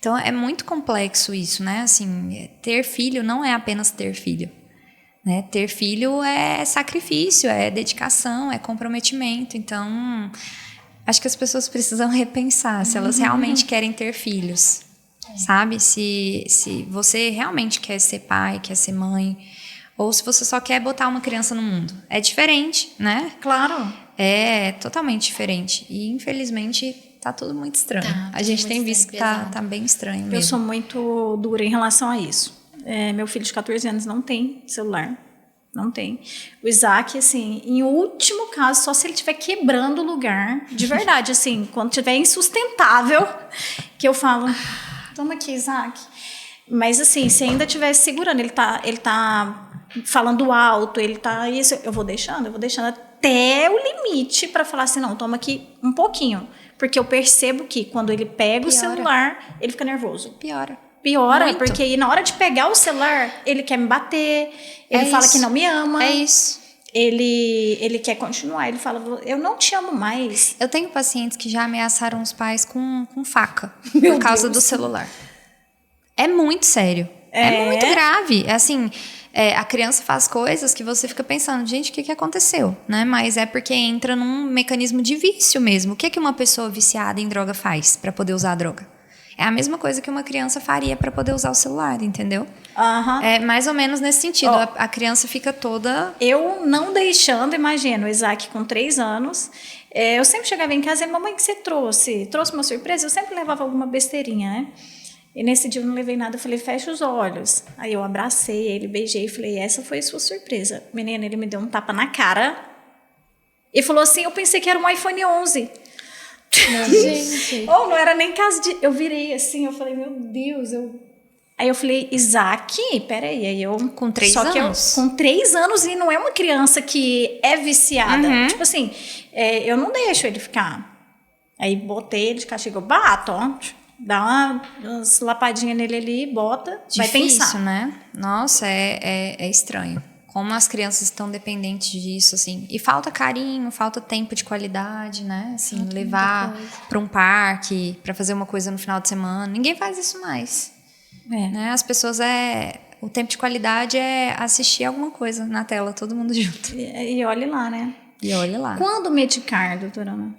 Então, é muito complexo isso, né? Assim, ter filho não é apenas ter filho. Né? Ter filho é sacrifício, é dedicação, é comprometimento. Então, acho que as pessoas precisam repensar se elas realmente querem ter filhos. Sabe? Se você realmente quer ser pai, quer ser mãe, ou se você só quer botar uma criança no mundo. É diferente, né? Claro. É totalmente diferente. E, infelizmente, tá tudo muito estranho. A gente tem visto que tá bem estranho mesmo. Eu sou muito dura em relação a isso. Meu filho de 14 anos não tem celular. Não tem. O Isaac, assim, em último caso, só se ele estiver quebrando o lugar. De verdade, assim, quando estiver insustentável, que eu falo, toma aqui, Isaac. Mas, assim, se ainda estiver segurando, ele tá falando alto, ele tá isso, eu vou deixando até o limite para falar assim, não, toma aqui um pouquinho. Porque eu percebo que quando ele pega o celular, ele fica nervoso. Piora, muito. Porque aí na hora de pegar o celular, ele quer me bater, ele fala que não me ama. É isso. Ele quer continuar, ele fala, eu não te amo mais. Eu tenho pacientes que já ameaçaram os pais com faca por causa do celular. É muito sério. É muito grave. Assim, a criança faz coisas que você fica pensando, gente, o que aconteceu? Né? Mas é porque entra num mecanismo de vício mesmo. O que uma pessoa viciada em droga faz para poder usar a droga? É a mesma coisa que uma criança faria para poder usar o celular, entendeu? É mais ou menos nesse sentido. A criança fica toda... Eu não deixando, imagina, o Isaac com 3 anos. Eu sempre chegava em casa e mamãe, o que você trouxe? Trouxe uma surpresa? Eu sempre levava alguma besteirinha, né? E nesse dia eu não levei nada, eu falei, fecha os olhos. Aí eu abracei ele, beijei e falei, essa foi a sua surpresa. Menina, ele me deu um tapa na cara e falou assim, eu pensei que era um iPhone 11. Gente. Não era nem caso de... Eu virei assim, eu falei, meu Deus, Aí eu falei, Isaac, peraí. Aí eu... Com 3 anos? Com 3 anos e não é uma criança que é viciada. Tipo assim, eu não deixo ele ficar. Aí botei ele de castigo, bato, dá umas lapadinhas nele ali e bota, difícil, vai pensar. Né? Nossa, é estranho. Como as crianças estão dependentes disso, assim. E falta carinho, falta tempo de qualidade, né? Assim, levar para um parque, para fazer uma coisa no final de semana. Ninguém faz isso mais. Né? As pessoas o tempo de qualidade é assistir alguma coisa na tela, todo mundo junto. E olhe lá, né? E olha lá. Quando medicar, doutora Ana?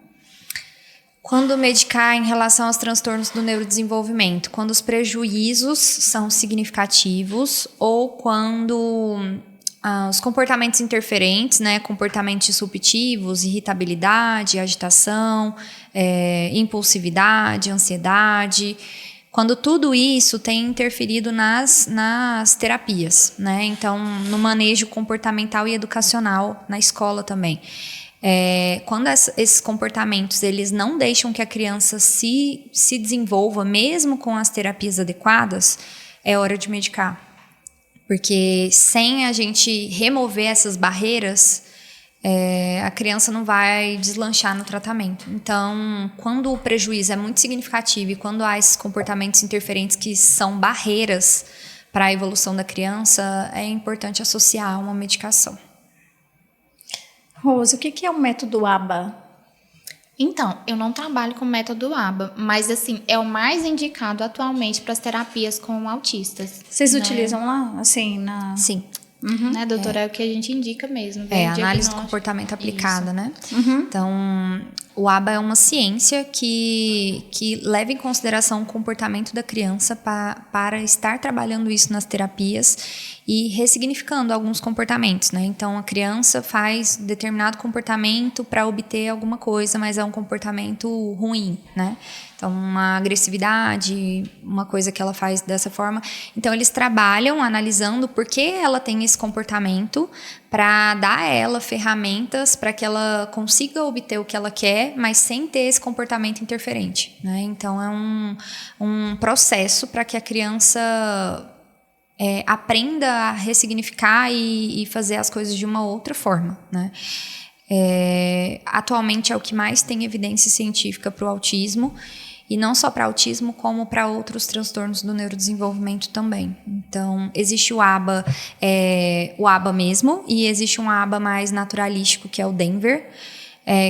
Quando medicar em relação aos transtornos do neurodesenvolvimento? Quando os prejuízos são significativos ou quando os comportamentos interferentes, né, comportamentos disruptivos, irritabilidade, agitação, impulsividade, ansiedade, quando tudo isso tem interferido nas terapias, né? Então, no manejo comportamental e educacional na escola também. Quando esses comportamentos eles não deixam que a criança se desenvolva, mesmo com as terapias adequadas, é hora de medicar. Porque sem a gente remover essas barreiras, a criança não vai deslanchar no tratamento. Então, quando o prejuízo é muito significativo e quando há esses comportamentos interferentes que são barreiras para a evolução da criança, é importante associar uma medicação. Rose, o que é o método ABA? Então, eu não trabalho com o método ABA, mas assim, é o mais indicado atualmente para as terapias com autistas. Vocês utilizam lá, assim, na... Sim. Né, doutora? É o que a gente indica mesmo. Análise do comportamento aplicada, né? Uhum. Então, o ABA é uma ciência que leva em consideração o comportamento da criança para estar trabalhando isso nas terapias e ressignificando alguns comportamentos, né? Então, a criança faz determinado comportamento para obter alguma coisa, mas é um comportamento ruim, né? Então, uma agressividade, uma coisa que ela faz dessa forma. Então, eles trabalham analisando por que ela tem esse comportamento para dar a ela ferramentas para que ela consiga obter o que ela quer, mas sem ter esse comportamento interferente, né? Então, é um processo para que a criança aprenda a ressignificar e fazer as coisas de uma outra forma, né? Atualmente é o que mais tem evidência científica para o autismo, e não só para autismo, como para outros transtornos do neurodesenvolvimento também. Então, existe o ABA mesmo, e existe um ABA mais naturalístico, que é o Denver,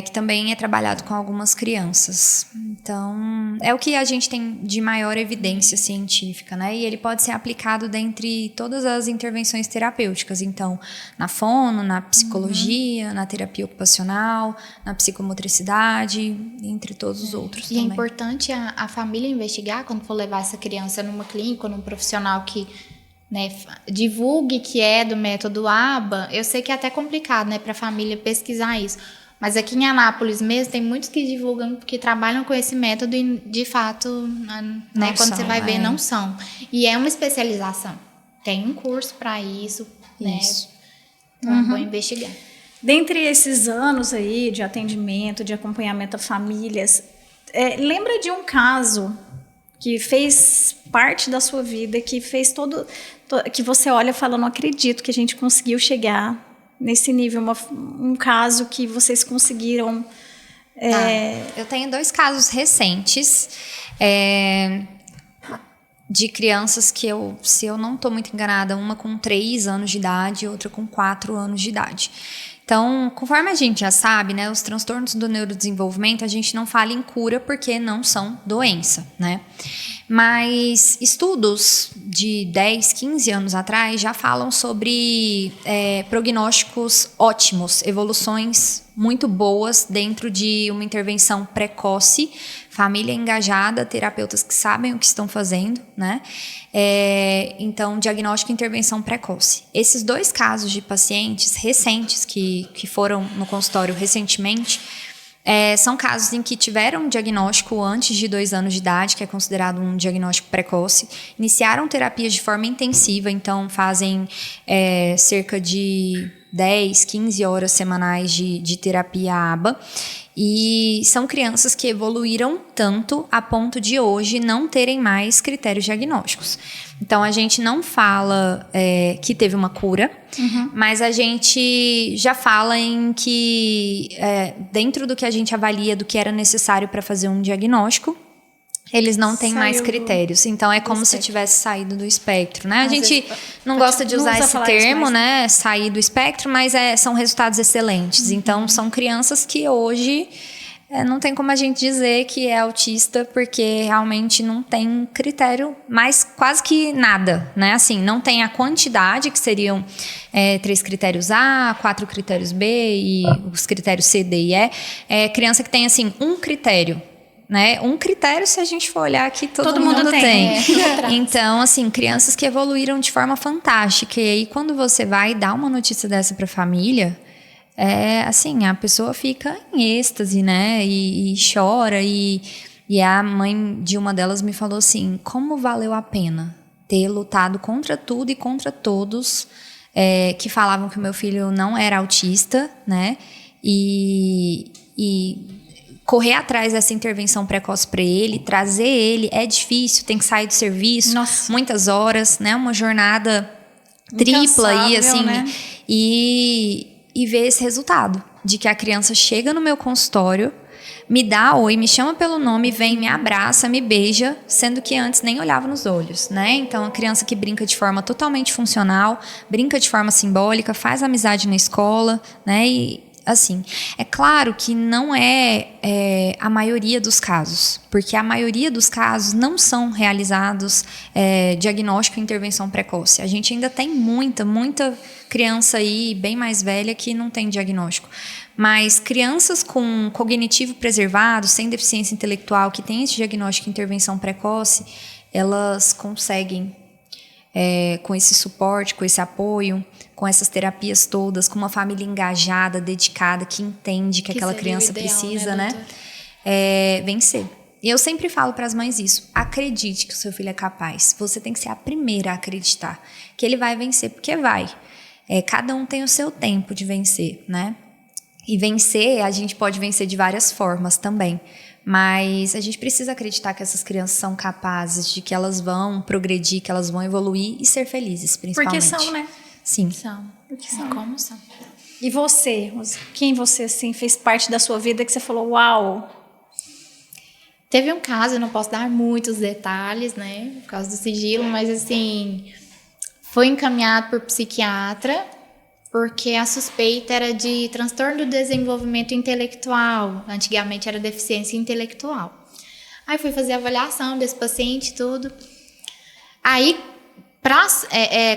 que também é trabalhado com algumas crianças. Então, é o que a gente tem de maior evidência científica, né? E ele pode ser aplicado dentre todas as intervenções terapêuticas. Então, na fono, na psicologia, na terapia ocupacional, na psicomotricidade, entre todos os outros também. E é importante a família investigar quando for levar essa criança numa clínica ou num profissional que, né, divulgue que é do método ABA. Eu sei que é até complicado, né, para a família pesquisar isso. Mas aqui em Anápolis mesmo, tem muitos que divulgam, que trabalham com esse método e, de fato, né, quando você vai ver, não são. E é uma especialização. Tem um curso para isso, né? Então, é bom investigar. Dentre esses anos aí de atendimento, de acompanhamento a famílias, lembra de um caso que fez parte da sua vida, que fez que você olha e fala, não acredito que a gente conseguiu chegar nesse nível, um caso que vocês conseguiram... Eu tenho 2 casos recentes de crianças que se eu não estou muito enganada, uma com 3 anos de idade e outra com 4 anos de idade. Então, conforme a gente já sabe, né, os transtornos do neurodesenvolvimento, a gente não fala em cura porque não são doença, né? Mas estudos de 10, 15 anos atrás já falam sobre prognósticos ótimos, evoluções muito boas dentro de uma intervenção precoce, família engajada, terapeutas que sabem o que estão fazendo, né? Então, diagnóstico e intervenção precoce. Esses 2 casos de pacientes recentes que foram no consultório recentemente, são casos em que tiveram diagnóstico antes de 2 anos de idade, que é considerado um diagnóstico precoce, iniciaram terapias de forma intensiva, então fazem cerca de 10, 15 horas semanais de terapia ABA, e são crianças que evoluíram tanto a ponto de hoje não terem mais critérios diagnósticos. Então, a gente não fala que teve uma cura, mas a gente já fala em que, dentro do que a gente avalia do que era necessário para fazer um diagnóstico, eles não têm mais critérios. Então, é como se tivesse saído do espectro, né? A gente não gosta de usar esse termo, né? Sair do espectro, mas são resultados excelentes. Então, são crianças que hoje Não tem como a gente dizer que é autista, porque realmente não tem critério, mas quase que nada, né? Assim, não tem a quantidade, que seriam 3 critérios A, 4 critérios B e os critérios C, D e E. Criança que tem, assim, um critério, né? Um critério, se a gente for olhar aqui, todo mundo tem. Então, assim, crianças que evoluíram de forma fantástica. E aí, quando você vai dar uma notícia dessa para a família... assim, a pessoa fica em êxtase, né, e chora, e a mãe de uma delas me falou assim, como valeu a pena ter lutado contra tudo e contra todos que falavam que o meu filho não era autista, né, e correr atrás dessa intervenção precoce para ele, trazer ele, é difícil, tem que sair do serviço, muitas horas, né, uma jornada tripla e assim, né? E ver esse resultado, de que a criança chega no meu consultório, me dá oi, me chama pelo nome, vem, me abraça, me beija, sendo que antes nem olhava nos olhos, né? Então, a criança que brinca de forma totalmente funcional, brinca de forma simbólica, faz amizade na escola, né? E, assim, é claro que não é a maioria dos casos, porque a maioria dos casos não são realizados diagnóstico e intervenção precoce. A gente ainda tem muita criança aí bem mais velha que não tem diagnóstico. Mas crianças com cognitivo preservado, sem deficiência intelectual, que têm esse diagnóstico e intervenção precoce, elas conseguem, com esse suporte, com esse apoio, com essas terapias todas, com uma família engajada, dedicada, que entende que aquela criança ideal, precisa, né? Vencer. E eu sempre falo para as mães isso. Acredite que o seu filho é capaz. Você tem que ser a primeira a acreditar que ele vai vencer, porque vai. Cada um tem o seu tempo de vencer, né? E vencer, a gente pode vencer de várias formas também. Mas a gente precisa acreditar que essas crianças são capazes, de que elas vão progredir, que elas vão evoluir e ser felizes, principalmente. Porque são, né? Sim. São. Como são? E você? Quem você, assim, fez parte da sua vida que você falou, uau? Teve um caso, eu não posso dar muitos detalhes, né? Por causa do sigilo, mas assim... Foi encaminhado por psiquiatra, porque a suspeita era de transtorno do desenvolvimento intelectual. Antigamente era deficiência intelectual. Aí fui fazer a avaliação desse paciente e tudo. Aí,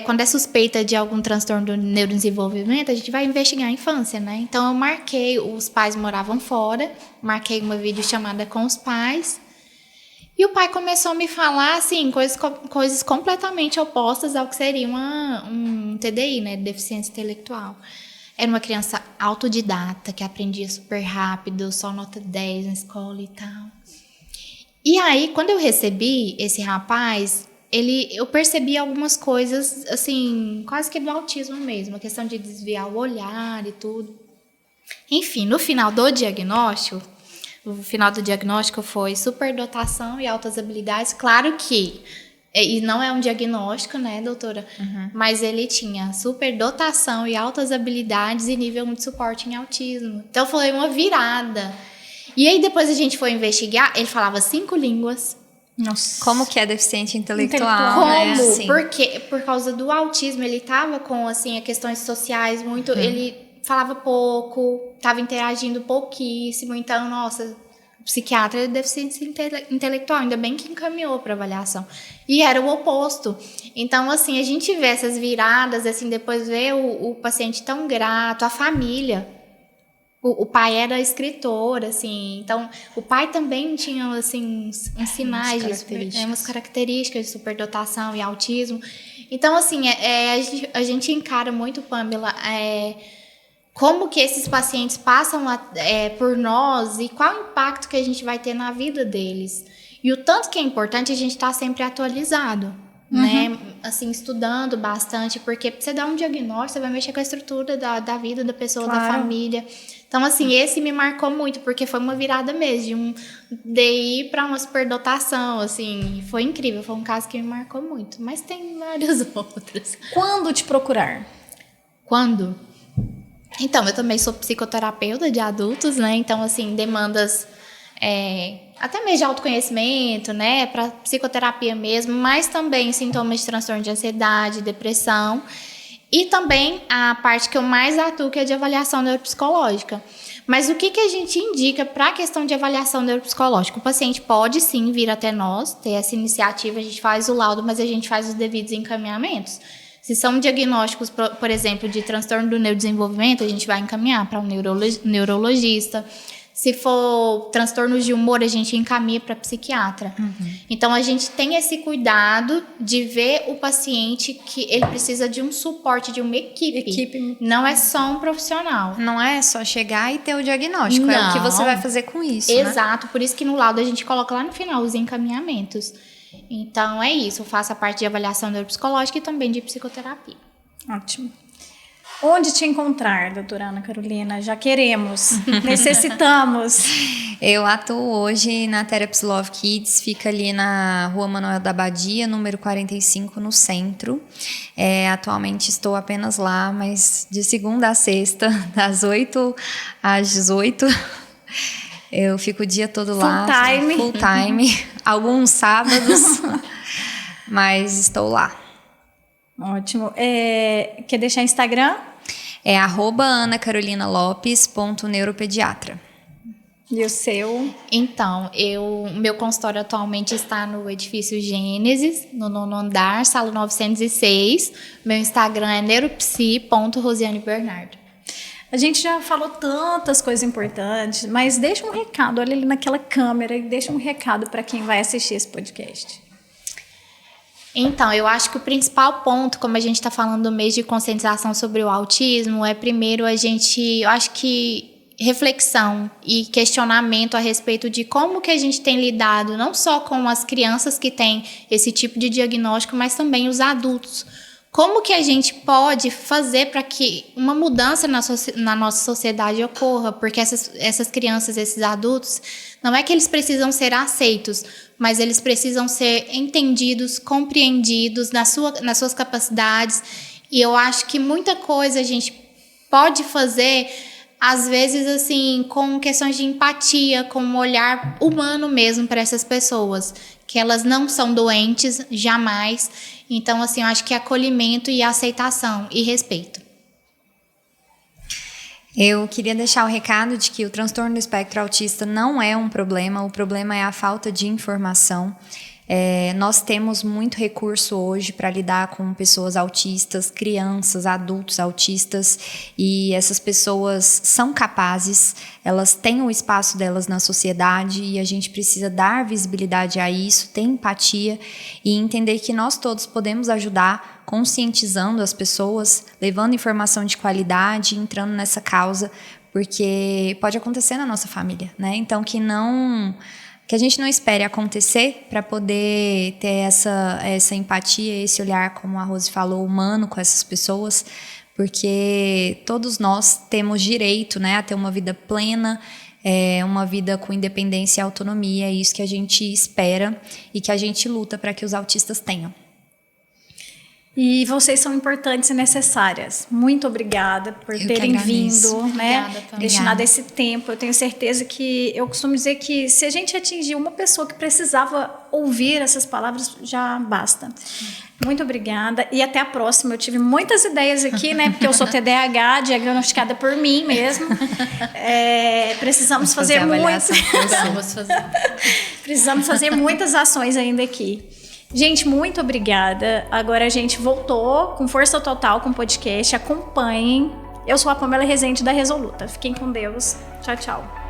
quando é suspeita de algum transtorno do neurodesenvolvimento, a gente vai investigar a infância, né? Então, eu marquei, os pais moravam fora, marquei uma videochamada com os pais. E o pai começou a me falar, assim, coisas completamente opostas ao que seria um TDI, né? Deficiência intelectual. Era uma criança autodidata, que aprendia super rápido, só nota 10 na escola e tal. E aí, quando eu recebi esse rapaz, eu percebi algumas coisas, assim, quase que do autismo mesmo. A questão de desviar o olhar e tudo. Enfim, no final do diagnóstico... O final do diagnóstico foi superdotação e altas habilidades. Claro que, e não é um diagnóstico, né, doutora? Uhum. Mas ele tinha superdotação e altas habilidades e nível de suporte em autismo. Então, foi uma virada. E aí, depois a gente foi investigar, ele falava 5 línguas. Nossa. Como que é deficiente intelectual, Como? Né? Assim. Porque, por causa do autismo, ele estava com, assim, questões sociais muito... Ele falava pouco, estava interagindo pouquíssimo, então, nossa, o psiquiatra é deficiência intelectual, ainda bem que encaminhou para avaliação. E era o oposto. Então, assim, a gente vê essas viradas, assim, depois vê o paciente tão grato, a família. O pai era escritor, assim, então o pai também tinha, assim, uns sinais, umas características de superdotação e autismo. Então, assim, a gente encara muito, Pamela, como que esses pacientes passam por nós e qual o impacto que a gente vai ter na vida deles. E o tanto que é importante a gente estar sempre atualizado, né? Assim, estudando bastante, porque pra você dar um diagnóstico, você vai mexer com a estrutura da vida da pessoa, da família. Então, assim, esse me marcou muito, porque foi uma virada mesmo, de um DI para uma superdotação, assim, foi incrível, foi um caso que me marcou muito, mas tem vários outros. Quando te procurar? Quando? Então, eu também sou psicoterapeuta de adultos, né? Então, assim, demandas até mesmo de autoconhecimento, né? Para psicoterapia mesmo, mas também sintomas de transtorno de ansiedade, depressão. E também a parte que eu mais atuo, que é de avaliação neuropsicológica. Mas o que a gente indica para a questão de avaliação neuropsicológica? O paciente pode sim vir até nós, ter essa iniciativa, a gente faz o laudo, mas a gente faz os devidos encaminhamentos. Se são diagnósticos, por exemplo, de transtorno do neurodesenvolvimento, a gente vai encaminhar para um neurologista. Se for transtornos de humor, a gente encaminha para psiquiatra. Então, a gente tem esse cuidado de ver o paciente que ele precisa de um suporte, de uma equipe. Não é só um profissional. Não é só chegar e ter o diagnóstico, não. É o que você vai fazer com isso, Exato, né? Por isso que no laudo a gente coloca lá no final os encaminhamentos. Então, é isso. Eu faço a parte de avaliação neuropsicológica e também de psicoterapia. Ótimo. Onde te encontrar, doutora Ana Carolina? Já queremos, necessitamos. Eu atuo hoje na Therapies Love Kids, fica ali na Rua Manuel da Abadia, número 45, no centro. Atualmente estou apenas lá, mas de segunda a sexta, das 8 às 18, eu fico o dia todo lá. Full time, alguns sábados, mas estou lá. Ótimo. Quer deixar Instagram? É @anacarolinalopes.neuropediatra. E o seu? Então, meu consultório atualmente está no edifício Gênesis, no 9º andar, sala 906. Meu Instagram é neuropsi.rosianebernardo. A gente já falou tantas coisas importantes, mas deixa um recado, olha ali naquela câmera e deixa um recado para quem vai assistir esse podcast. Então, eu acho que o principal ponto, como a gente está falando do mês de conscientização sobre o autismo, é primeiro eu acho que reflexão e questionamento a respeito de como que a gente tem lidado não só com as crianças que têm esse tipo de diagnóstico, mas também os adultos. Como que a gente pode fazer para que uma mudança na nossa sociedade ocorra? Porque essas crianças, esses adultos, não é que eles precisam ser aceitos, mas eles precisam ser entendidos, compreendidos nas suas capacidades. E eu acho que muita coisa a gente pode fazer, às vezes, assim, com questões de empatia, com um olhar humano mesmo para essas pessoas, que elas não são doentes, jamais. Então, assim, eu acho que acolhimento e aceitação e respeito. Eu queria deixar o recado de que o transtorno do espectro autista não é um problema, o problema é a falta de informação. Nós temos muito recurso hoje para lidar com pessoas autistas, crianças, adultos autistas, e essas pessoas são capazes, elas têm o espaço delas na sociedade e a gente precisa dar visibilidade a isso, ter empatia e entender que nós todos podemos ajudar conscientizando as pessoas, levando informação de qualidade, entrando nessa causa, porque pode acontecer na nossa família, né? Então que a gente não espere acontecer para poder ter essa empatia, esse olhar, como a Rose falou, humano com essas pessoas, porque todos nós temos direito, né, a ter uma vida plena, uma vida com independência e autonomia. É isso que a gente espera e que a gente luta para que os autistas tenham. E vocês são importantes e necessárias. Muito obrigada por terem vindo, né? Destinado esse tempo. Eu tenho certeza que, eu costumo dizer que se a gente atingir uma pessoa que precisava ouvir essas palavras, já basta. Muito obrigada e até a próxima. Eu tive muitas ideias aqui, né? Porque eu sou TDAH, diagnosticada por mim mesmo. Precisamos fazer Precisamos fazer muitas ações ainda aqui. Gente, muito obrigada. Agora a gente voltou com força total com o podcast. Acompanhem. Eu sou a Pamela Rezende da Resoluta. Fiquem com Deus. Tchau, tchau.